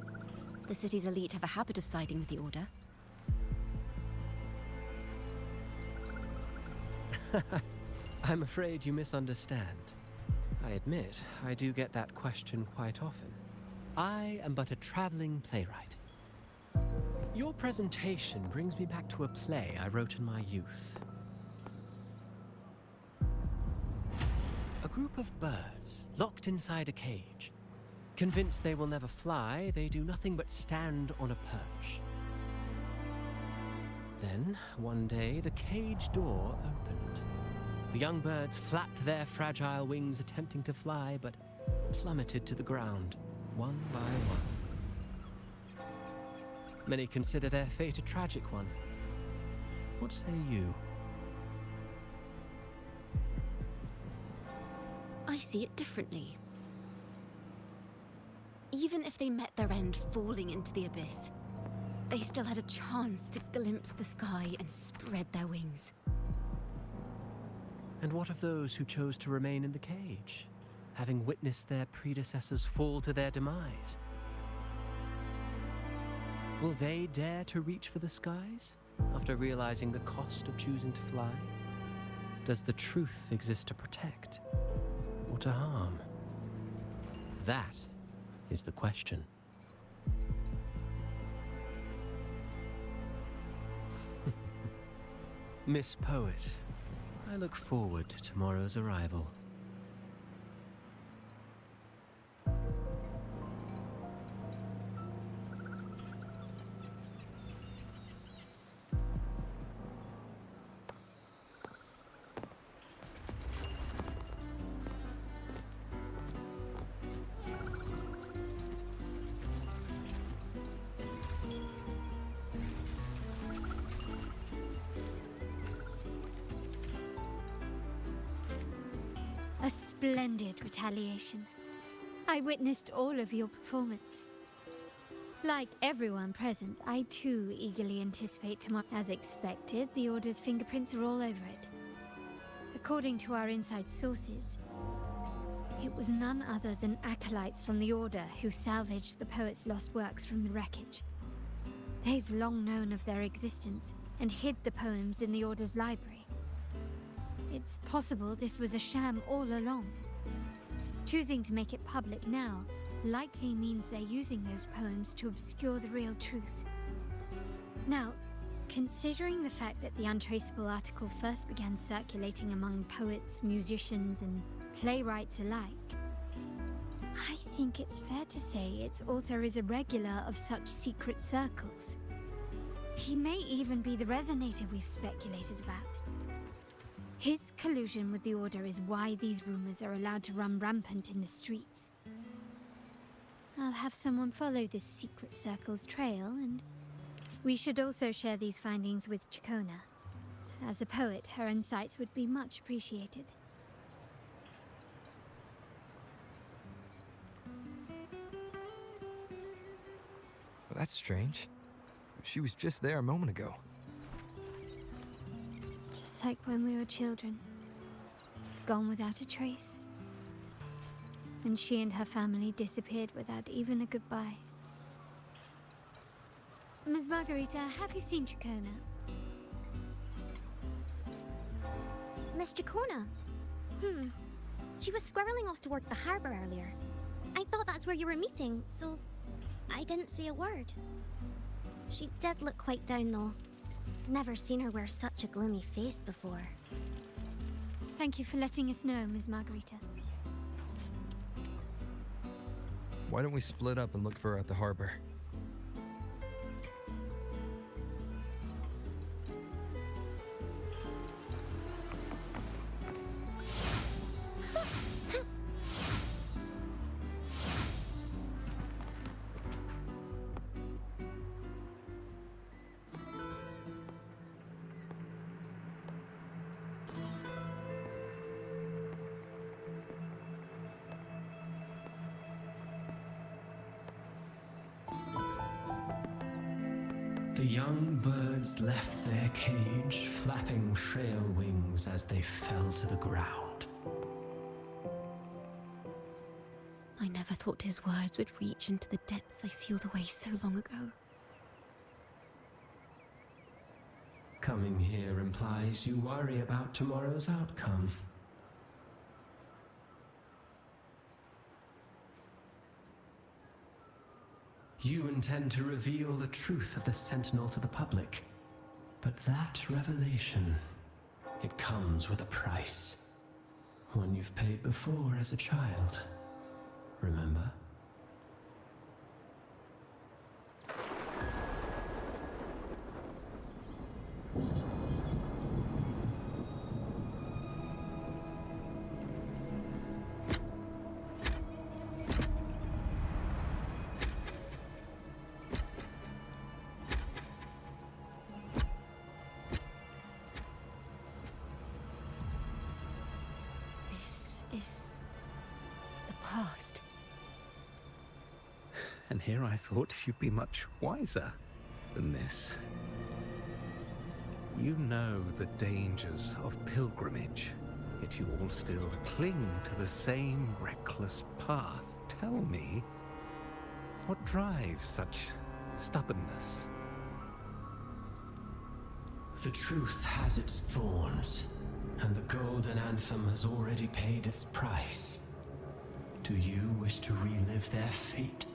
The city's elite have a habit of siding with the Order. I'm afraid you misunderstand. I admit, I do get that question quite often. I am but a traveling playwright. Your presentation brings me back to a play I wrote in my youth. A group of birds, locked inside a cage. Convinced they will never fly, they do nothing but stand on a perch. Then, one day, the cage door opened. The young birds flapped their fragile wings, attempting to fly, but plummeted to the ground, one by one. Many consider their fate a tragic one. What say you? I see it differently. Even if they met their end falling into the abyss, they still had a chance to glimpse the sky and spread their wings. And what of those who chose to remain in the cage, having witnessed their predecessors fall to their demise? Will they dare to reach for the skies, after realizing the cost of choosing to fly? Does the truth exist to protect, or to harm? That is the question. Miss Poet, I look forward to tomorrow's arrival. A splendid retaliation. I witnessed all of your performance. Like everyone present, I too eagerly anticipate tomorrow. As expected, the Order's fingerprints are all over it. According to our inside sources, it was none other than acolytes from the Order who salvaged the poet's lost works from the wreckage. They've long known of their existence and hid the poems in the Order's library. It's possible this was a sham all along. Choosing to make it public now likely means they're using those poems to obscure the real truth. Now, considering the fact that the untraceable article first began circulating among poets, musicians, and playwrights alike, I think it's fair to say its author is a regular of such secret circles. He may even be the resonator we've speculated about. His collusion with the Order is why these rumors are allowed to run rampant in the streets. I'll have someone follow this secret circle's trail, and we should also share these findings with Chacona. As a poet, her insights would be much appreciated. Well, that's strange. She was just there a moment ago. Just like when we were children. Gone without a trace. And she and her family disappeared without even a goodbye. Ms. Margarita, have you seen Chacona? Miss Chacona? She was squirreling off towards the harbor earlier. I thought that's where you were meeting, so I didn't say a word. She did look quite down, though. Never seen her wear such a gloomy face before. Thank you for letting us know, Ms. Margarita. Why don't we split up and look for her at the harbor? The young birds left their cage, flapping frail wings as they fell to the ground. I never thought his words would reach into the depths I sealed away so long ago. Coming here implies you worry about tomorrow's outcome. You intend to reveal the truth of the Sentinel to the public. But that revelation, it comes with a price. One you've paid before as a child. Remember? This is the past. And here I thought you'd be much wiser than this. You know the dangers of pilgrimage, yet you all still cling to the same reckless path. Tell me, what drives such stubbornness? The truth has its thorns, and the Golden Anthem has already paid its price. Do you wish to relive their fate?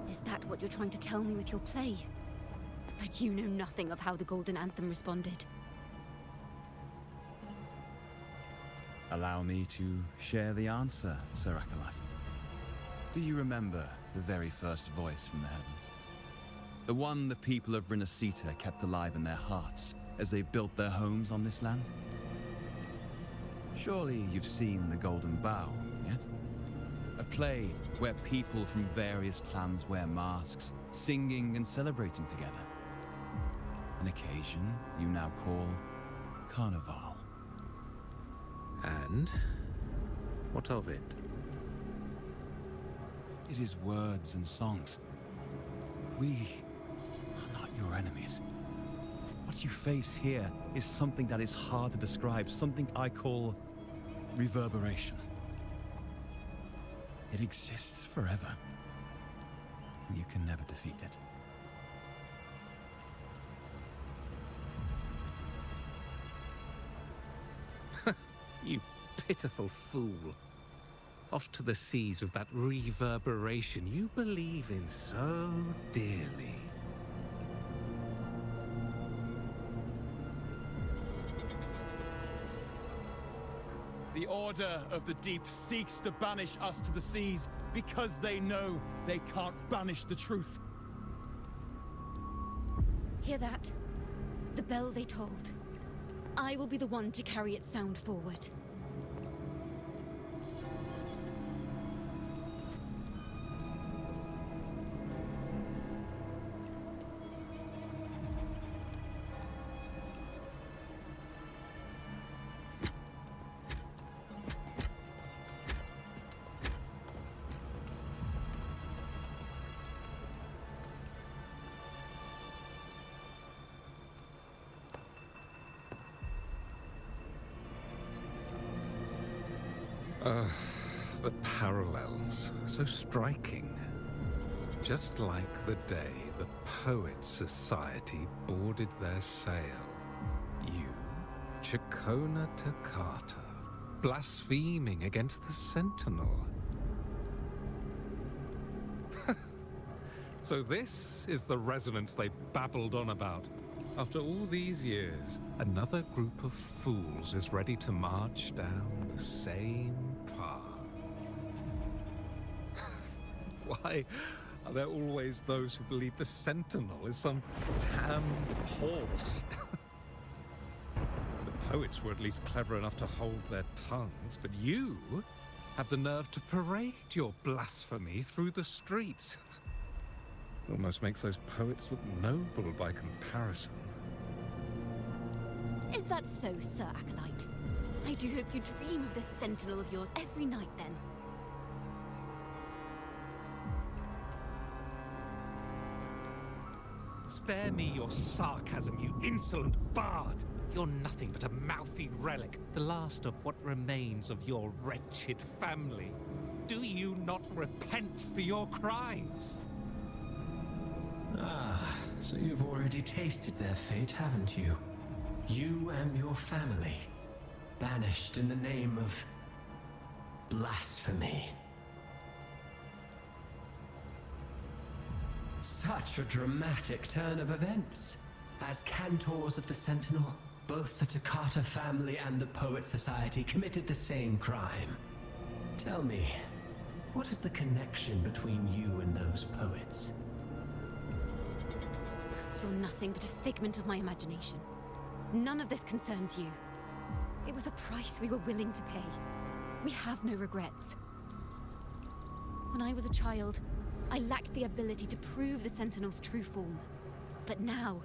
Is that what you're trying to tell me with your play? But you know nothing of how the Golden Anthem responded. Allow me to share the answer, Sir Acolyte. Do you remember the very first voice from the heavens? The one the people of Renacita kept alive in their hearts as they built their homes on this land? Surely you've seen The Golden Bough, yes? A play where people from various clans wear masks, singing and celebrating together. An occasion you now call Carnival. And what of it? It is words and songs. We are not your enemies. What you face here is something that is hard to describe, something I call reverberation. It exists forever. You can never defeat it. You pitiful fool. Off to the seas with that reverberation you believe in so dearly. The Order of the Deep seeks to banish us to the seas because they know they can't banish the truth. Hear that? The bell they tolled. I will be the one to carry its sound forward. The parallels, so striking. Just like the day the Poets Society boarded their sail. You, Chacona Takata, blaspheming against the Sentinel. So this is the resonance they babbled on about. After all these years, another group of fools is ready to march down the same path. Why are there always those who believe the Sentinel is some damned horse? The poets were at least clever enough to hold their tongues, but you have the nerve to parade your blasphemy through the streets. Almost makes those poets look noble by comparison. Is that so, Sir Acolyte? I do hope you dream of this Sentinel of yours every night, then. Spare me your sarcasm, you insolent bard! You're nothing but a mouthy relic, the last of what remains of your wretched family. Do you not repent for your crimes? Ah, so you've already tasted their fate, haven't you? You and your family, banished in the name of blasphemy. Such a dramatic turn of events. As cantors of the Sentinel, both the Takata family and the Poet Society committed the same crime. Tell me, what is the connection between you and those poets? You're nothing but a figment of my imagination. None of this concerns you. It was a price we were willing to pay. We have no regrets. When I was a child, I lacked the ability to prove the Sentinel's true form. But now,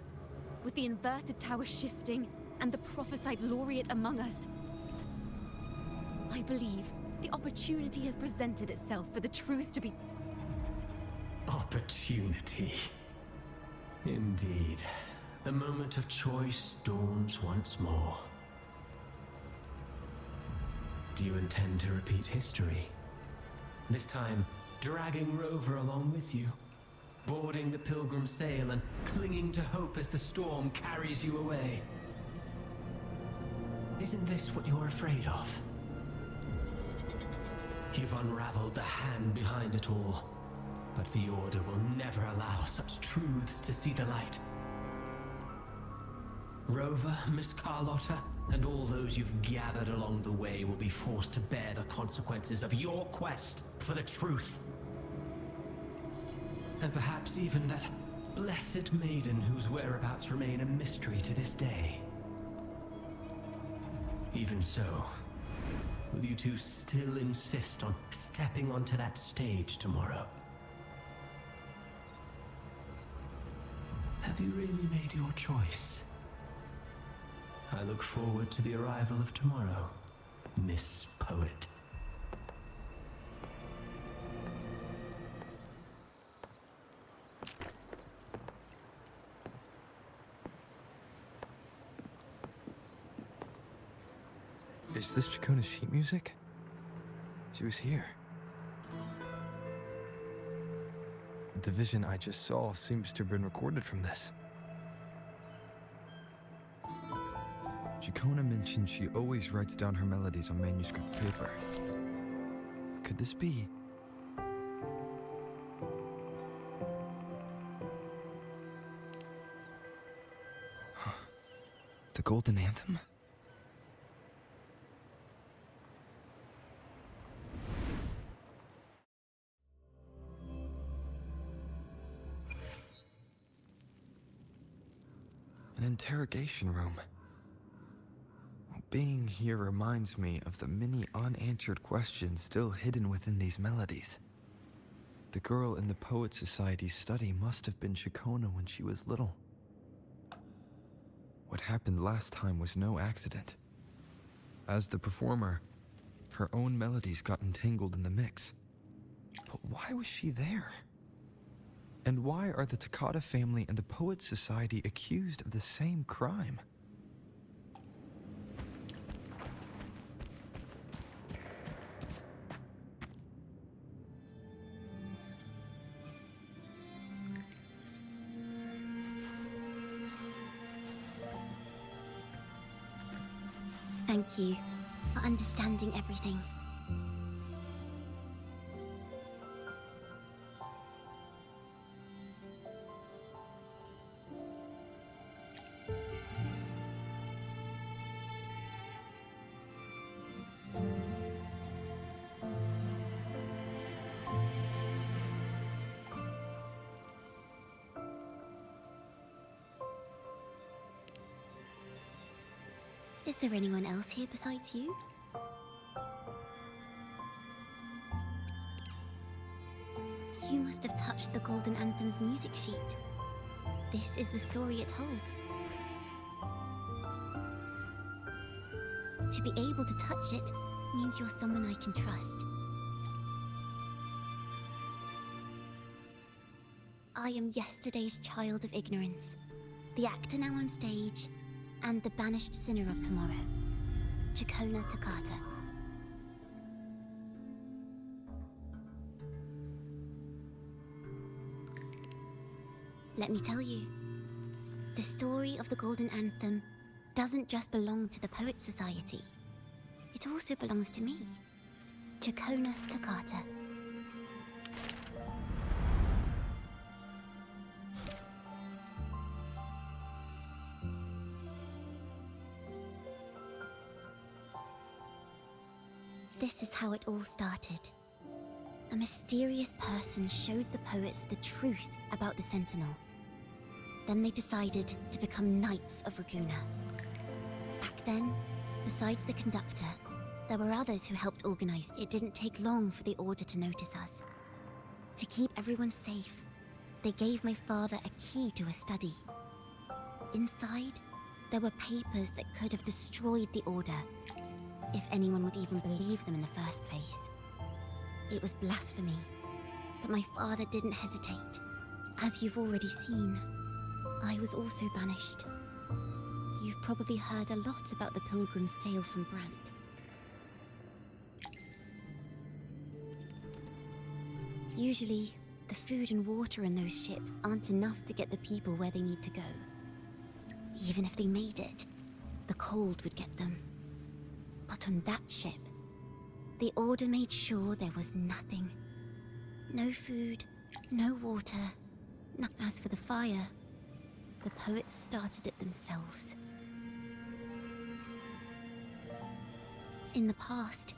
with the inverted tower shifting and the prophesied laureate among us, I believe the opportunity has presented itself for the truth to be... Opportunity. Indeed. The moment of choice dawns once more. Do you intend to repeat history? This time, dragging Rover along with you, boarding the pilgrim sail and clinging to hope as the storm carries you away. Isn't this what you're afraid of? You've unraveled the hand behind it all, but the Order will never allow such truths to see the light. Rover, Miss Carlotta, and all those you've gathered along the way will be forced to bear the consequences of your quest for the truth. And perhaps even that blessed maiden whose whereabouts remain a mystery to this day. Even so, will you two still insist on stepping onto that stage tomorrow? Have you really made your choice? I look forward to the arrival of tomorrow, Miss Poet. Is this Chacona's sheet music? She was here. The vision I just saw seems to have been recorded from this. Chacona mentioned she always writes down her melodies on manuscript paper. Could this be? The Golden Anthem? An interrogation room. Being here reminds me of the many unanswered questions still hidden within these melodies. The girl in the Poet Society's study must have been Chacona when she was little. What happened last time was no accident. As the performer, her own melodies got entangled in the mix. But why was she there? And why are the Takata family and the Poet Society accused of the same crime? Thank you for understanding everything. Is there anyone else here besides you? You must have touched the Golden Anthem's music sheet. This is the story it holds. To be able to touch it means you're someone I can trust. I am yesterday's child of ignorance, the actor now on stage, and the banished sinner of tomorrow, Chacona Takata. Let me tell you, the story of the Golden Anthem doesn't just belong to the Poets Society. It also belongs to me, Chacona Takata. This is how it all started. A mysterious person showed the poets the truth about the Sentinel. Then they decided to become Knights of Raguna. Back then, besides the conductor, there were others who helped organize. It didn't take long for the Order to notice us. To keep everyone safe, they gave my father a key to a study. Inside, there were papers that could have destroyed the Order, if anyone would even believe them in the first place. It was blasphemy, but my father didn't hesitate. As you've already seen, I was also banished. You've probably heard a lot about the pilgrim's sail from Brant. Usually, the food and water in those ships aren't enough to get the people where they need to go. Even if they made it, the cold would get them. But on that ship, the Order made sure there was nothing. No food, no water. As for the fire, the poets started it themselves. In the past,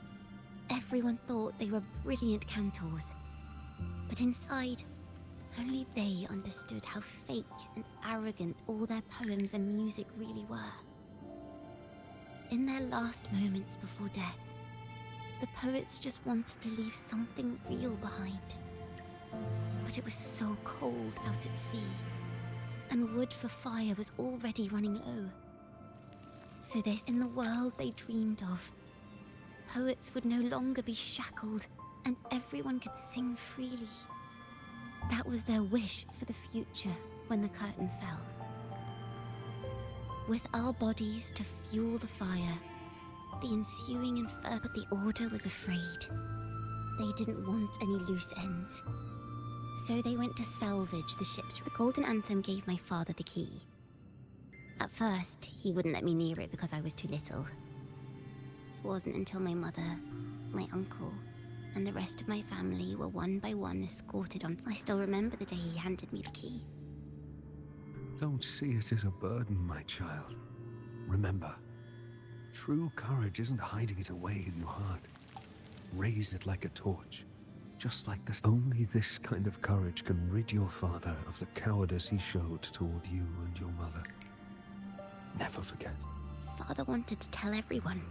everyone thought they were brilliant cantors. But inside, only they understood how fake and arrogant all their poems and music really were. In their last moments before death, the poets just wanted to leave something real behind. But it was so cold out at sea, and wood for fire was already running low. So there's in the world they dreamed of. Poets would no longer be shackled, and everyone could sing freely. That was their wish for the future when the curtain fell. With our bodies to fuel the fire, the ensuing inferno, but the Order was afraid. They didn't want any loose ends. So they went to salvage the ships. The Golden Anthem gave my father the key. At first, he wouldn't let me near it because I was too little. It wasn't until my mother, my uncle, and the rest of my family were one by one escorted on. I still remember the day he handed me the key. Don't see it as a burden, my child. Remember, true courage isn't hiding it away in your heart. Raise it like a torch. Just like this. Only this kind of courage can rid your father of the cowardice he showed toward you and your mother. Never forget. Father wanted to tell everyone.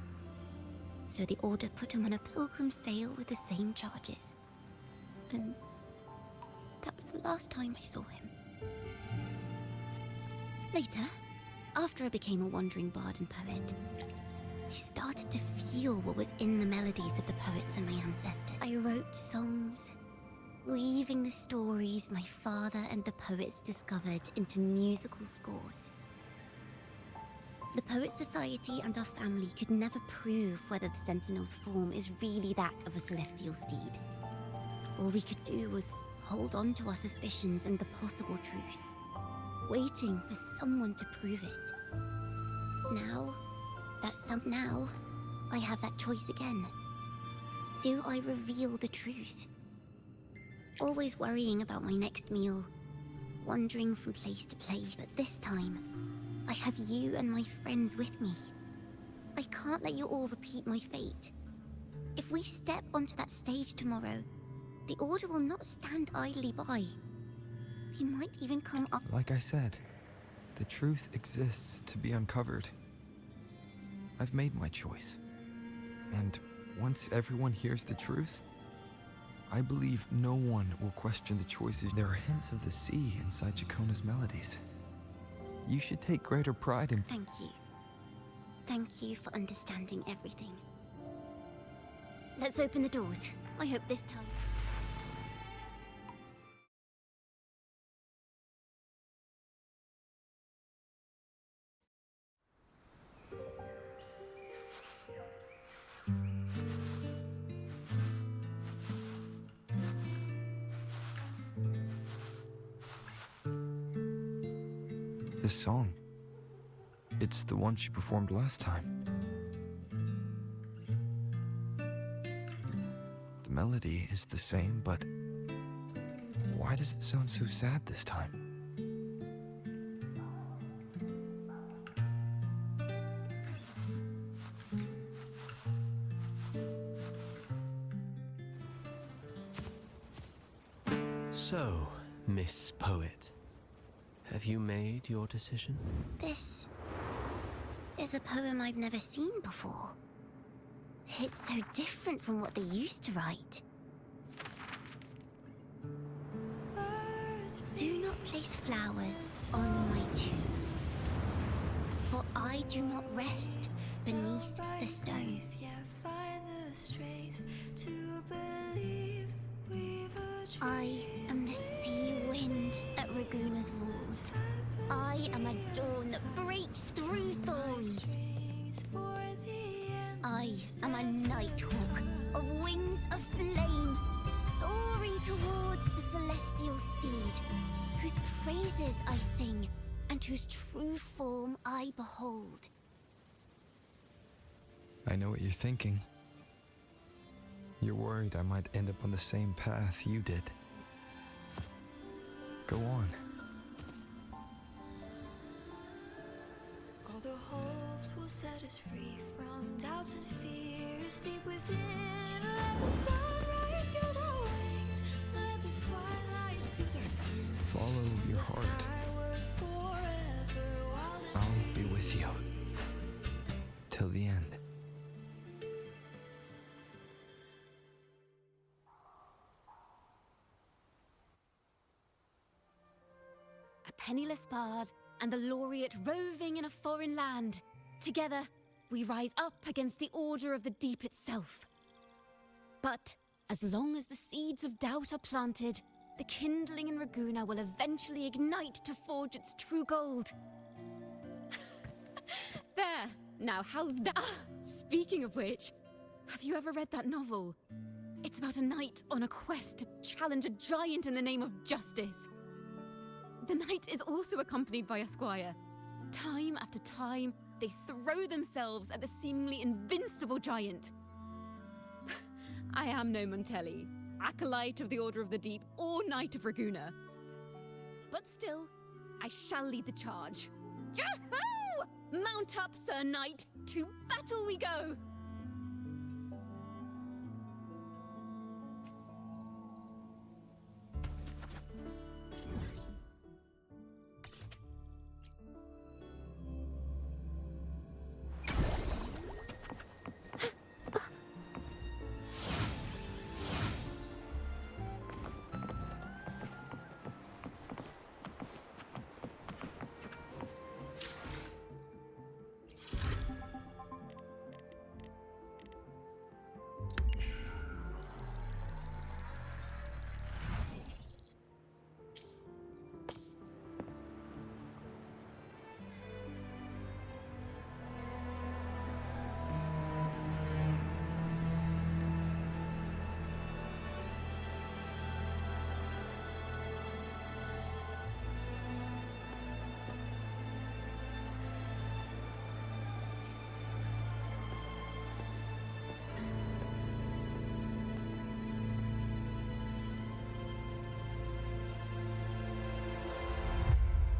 So the Order put him on a pilgrim sail with the same charges. And that was the last time I saw him. Later, after I became a wandering bard and poet, I started to feel what was in the melodies of the poets and my ancestors. I wrote songs, weaving the stories my father and the poets discovered into musical scores. The Poets Society and our family could never prove whether the Sentinel's form is really that of a celestial steed. All we could do was hold on to our suspicions and the possible truth, waiting for someone to prove it. Now, now, I have that choice again. Do I reveal the truth? Always worrying about my next meal, wandering from place to place, but this time, I have you and my friends with me. I can't let you all repeat my fate. If we step onto that stage tomorrow, the Order will not stand idly by. He might even come up. Like I said, the truth exists to be uncovered. I've made my choice. And once everyone hears the truth, I believe no one will question the choices. There are hints of the sea inside Chacona's melodies. You should take greater pride in— Thank you. Thank you for understanding everything. Let's open the doors. I hope this time... This song. It's the one she performed last time. The melody is the same, but why does it sound so sad this time? So, Miss Poet, have you made your decision? This is a poem I've never seen before. It's so different from what they used to write. Do not place flowers on my tomb, for I do not rest beneath the stone. I am the sea wind at Raguna's walls. I am a dawn that breaks through thorns. I am a nighthawk of wings of flame, soaring towards the celestial steed, whose praises I sing and whose true form I behold. I know what you're thinking. You're worried I might end up on the same path you did. Go on. All the hopes will set us free from doubts and fears deep within. Let the sunrise gild our wings. Let the twilight soothe our skin. Follow your heart. I'll be with you. Till the end. A penniless bard and the laureate roving in a foreign land. Together, we rise up against the order of the deep itself. But as long as the seeds of doubt are planted, the kindling in Raguna will eventually ignite to forge its true gold. There! Now, how's that? Speaking of which, have you ever read that novel? It's about a knight on a quest to challenge a giant in the name of justice. The knight is also accompanied by a squire. Time after time, they throw themselves at the seemingly invincible giant. I am no Montelli, acolyte of the Order of the Deep, or Knight of Raguna. But still, I shall lead the charge. Yahoo! Mount up, Sir Knight! To battle we go!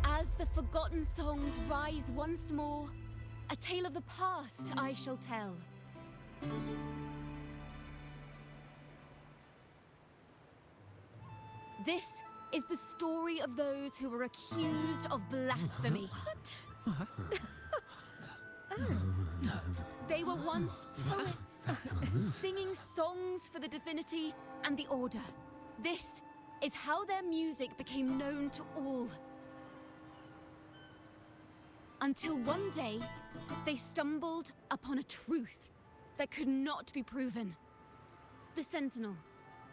As the forgotten songs rise once more, a tale of the past I shall tell. This is the story of those who were accused of blasphemy. What? They were once poets, singing songs for the divinity and the order. This is how their music became known to all. Until one day, they stumbled upon a truth that could not be proven. The Sentinel,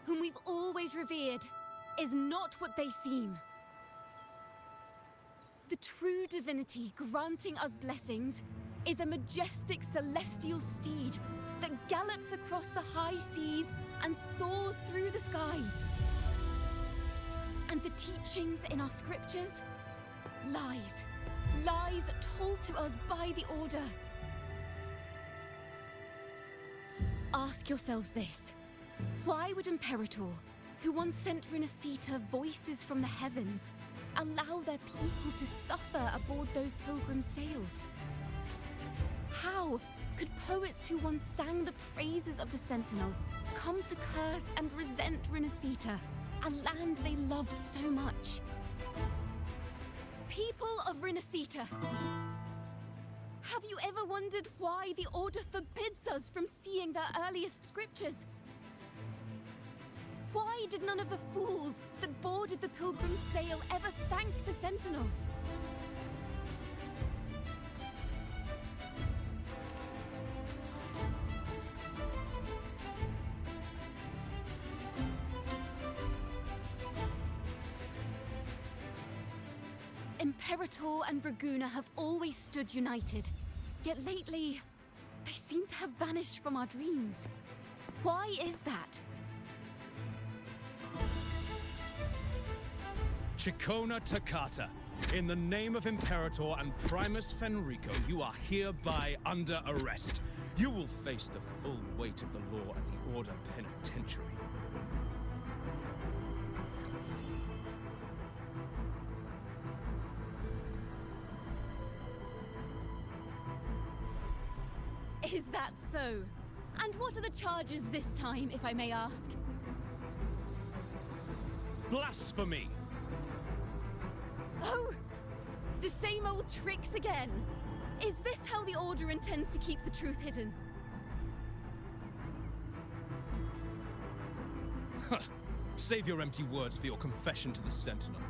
whom we've always revered, is not what they seem. The true divinity granting us blessings is a majestic celestial steed that gallops across the high seas and soars through the skies. And the teachings in our scriptures? Lies. Lies told to us by the Order. Ask yourselves this. Why would Imperator, who once sent Renacita voices from the heavens, allow their people to suffer aboard those pilgrim sails? How could poets who once sang the praises of the Sentinel come to curse and resent Renacita, a land they loved so much? People of Renacita, have you ever wondered why the Order forbids us from seeing their earliest scriptures? Why did none of the fools that boarded the Pilgrim's sail ever thank the Sentinel? Imperator and Raguna have always stood united, yet lately, they seem to have vanished from our dreams. Why is that? Chikona Takata, in the name of Imperator and Primus Fenrico, you are hereby under arrest. You will face the full weight of the law at the Order Penitentiary. Is that so? And what are the charges this time, if I may ask? Blasphemy! Oh! The same old tricks again! Is this how the Order intends to keep the truth hidden? Save your empty words for your confession to the Sentinel.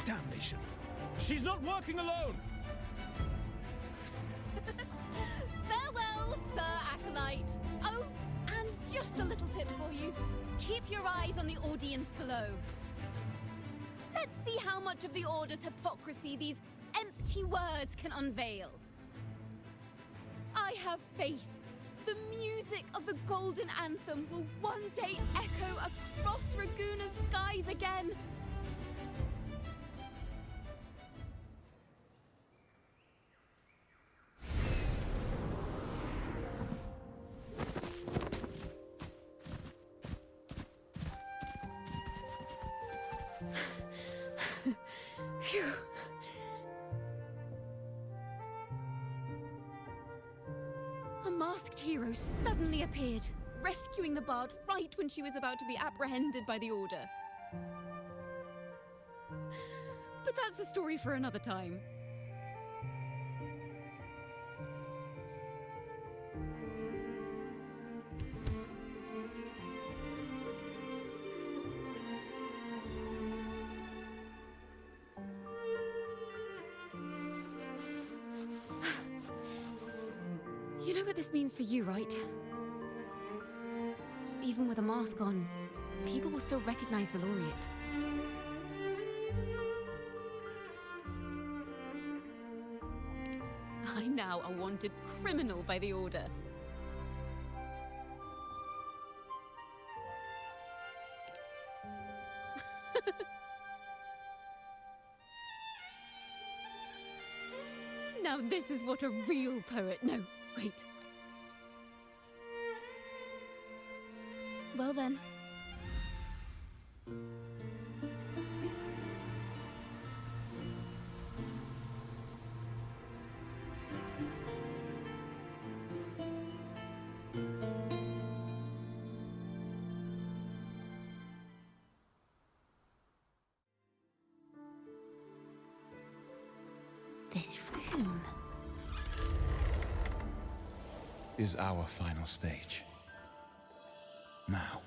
Damnation! She's not working alone! Farewell, Sir Acolyte! Oh, and just a little tip for you. Keep your eyes on the audience below. Let's see how much of the Order's hypocrisy these empty words can unveil. I have faith. The music of the Golden Anthem will one day echo across Raguna's skies again. Phew. A masked hero suddenly appeared, rescuing the bard right when she was about to be apprehended by the Order. But that's a story for another time. You know what this means for you, right? Even with a mask on, people will still recognize the laureate. I'm now a wanted criminal by the Order. Now this is what a real poet... No, wait. Well then. This room is our final stage. Now,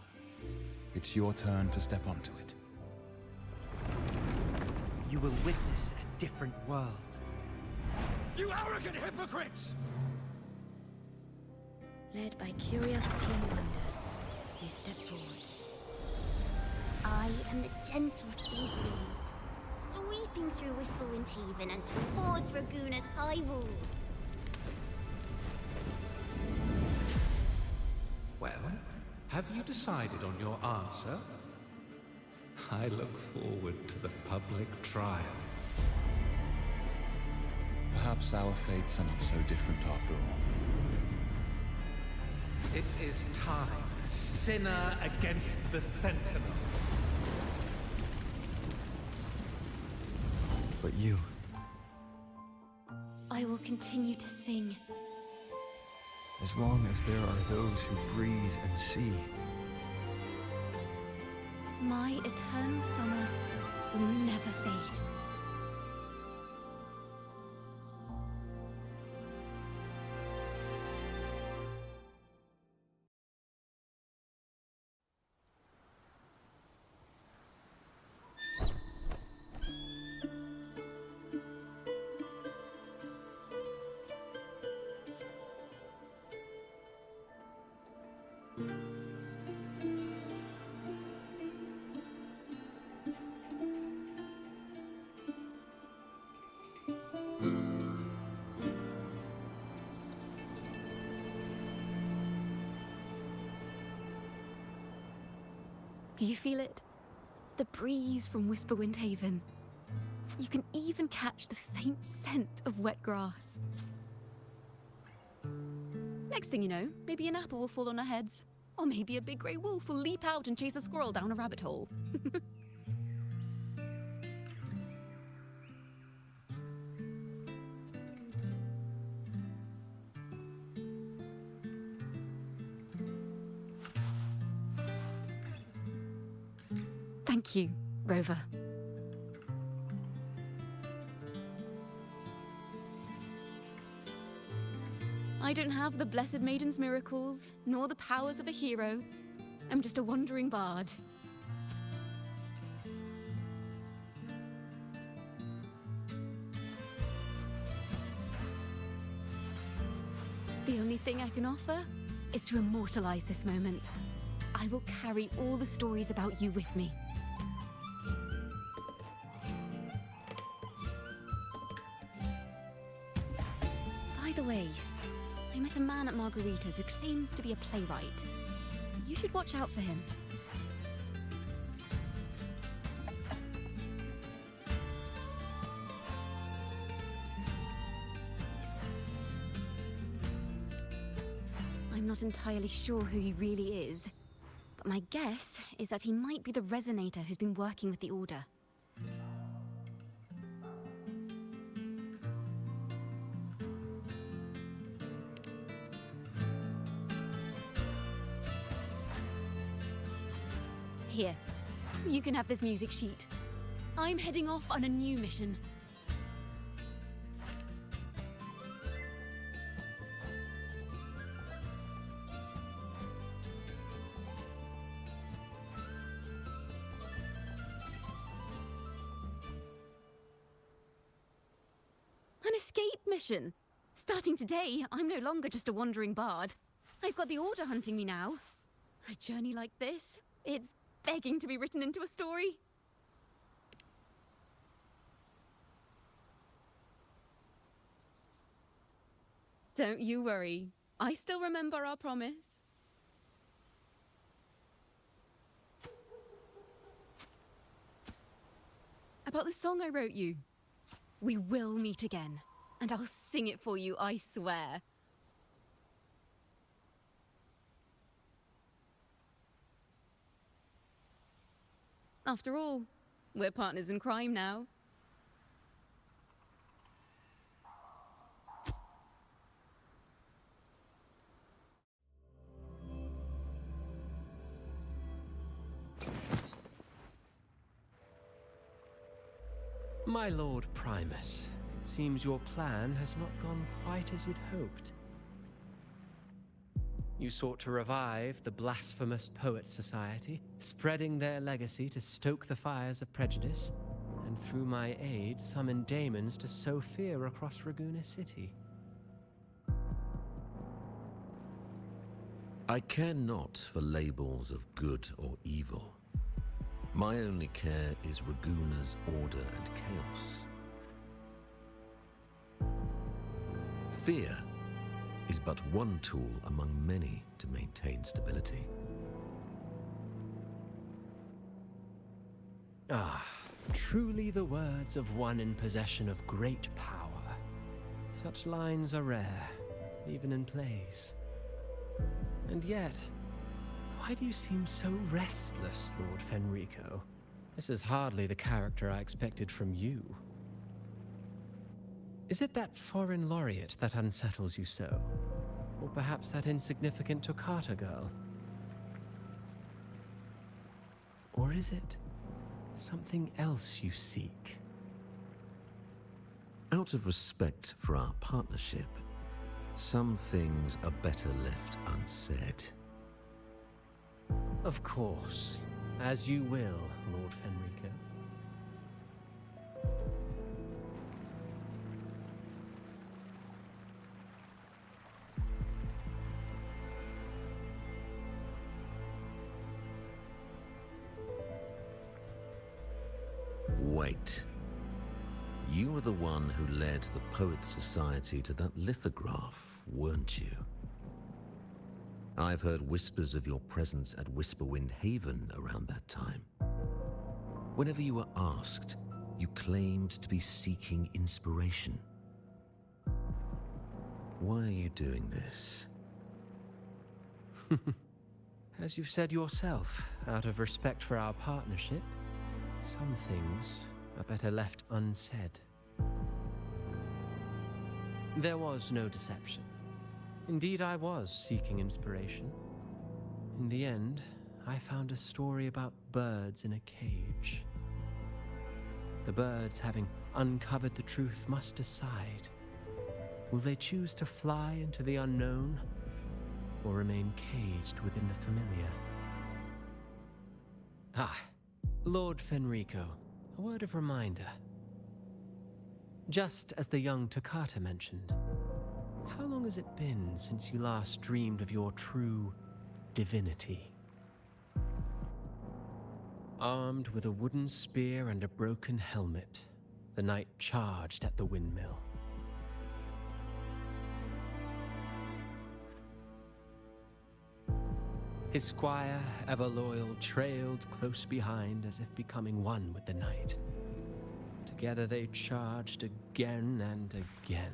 it's your turn to step onto it. You will witness a different world. You arrogant hypocrites! Led by curiosity and wonder, they step forward. I am the gentle sea breeze, sweeping through Whisperwind Haven and towards Raguna's high walls. Have you decided on your answer? I look forward to the public trial. Perhaps our fates are not so different after all. It is time. Sinner against the Sentinel. But you... I will continue to sing. As long as there are those who breathe and see. My eternal summer will never fade. Do you feel it? The breeze from Whisperwind Haven. You can even catch the faint scent of wet grass. Next thing you know, maybe an apple will fall on our heads. Or maybe a big grey wolf will leap out and chase a squirrel down a rabbit hole. Thank you, Rover. I don't have the Blessed Maiden's miracles, nor the powers of a hero. I'm just a wandering bard. The only thing I can offer is to immortalize this moment. I will carry all the stories about you with me. By the way, I met a man at Margarita's who claims to be a playwright. You should watch out for him. I'm not entirely sure who he really is, but my guess is that he might be the resonator who's been working with the Order. Here, you can have this music sheet. I'm heading off on a new mission. An escape mission. Starting today, I'm no longer just a wandering bard. I've got the Order hunting me now. A journey like this, it's begging to be written into a story. Don't you worry. I still remember our promise. About the song I wrote you. We will meet again, and I'll sing it for you, I swear. After all, we're partners in crime now. My Lord Primus, it seems your plan has not gone quite as you'd hoped. You sought to revive the blasphemous Poets Society, spreading their legacy to stoke the fires of prejudice, and through my aid summon daemons to sow fear across Raguena City. I care not for labels of good or evil. My only care is Raguena's order and chaos. Fear is but one tool among many to maintain stability. Ah, truly the words of one in possession of great power. Such lines are rare, even in plays. And yet, why do you seem so restless, Lord Fenrico? This is hardly the character I expected from you. Is it that foreign laureate that unsettles you so? Or perhaps that insignificant Toccata girl? Or is it something else you seek? Out of respect for our partnership, some things are better left unsaid. Of course. As you will, Lord Fenrico. Wait. You were the one who led the Poets Society to that lithograph, weren't you? I've heard whispers of your presence at Whisperwind Haven around that time. Whenever you were asked, you claimed to be seeking inspiration. Why are you doing this? As you've said yourself, out of respect for our partnership, some things are better left unsaid. There was no deception. Indeed, I was seeking inspiration. In the end, I found a story about birds in a cage. The birds, having uncovered the truth, must decide. Will they choose to fly into the unknown, or remain caged within the familiar? Ah, Lord Fenrico, a word of reminder. Just as the young Toccata mentioned, how long has it been since you last dreamed of your true divinity? Armed with a wooden spear and a broken helmet, the knight charged at the windmill. His squire, ever loyal, trailed close behind as if becoming one with the knight. Together they charged again and again,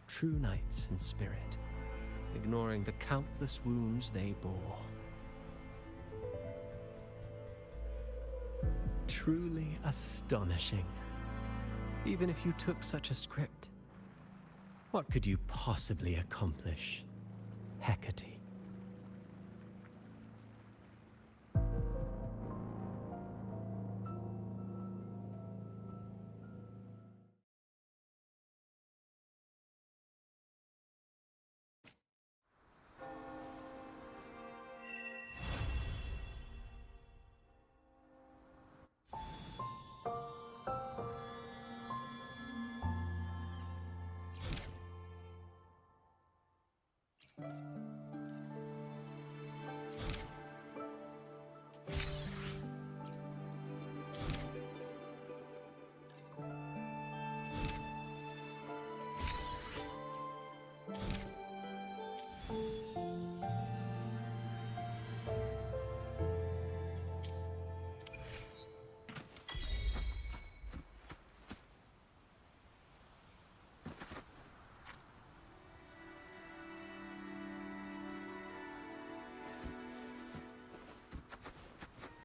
true knights in spirit, ignoring the countless wounds they bore. Truly astonishing. Even if you took such a script, what could you possibly accomplish, Hecate?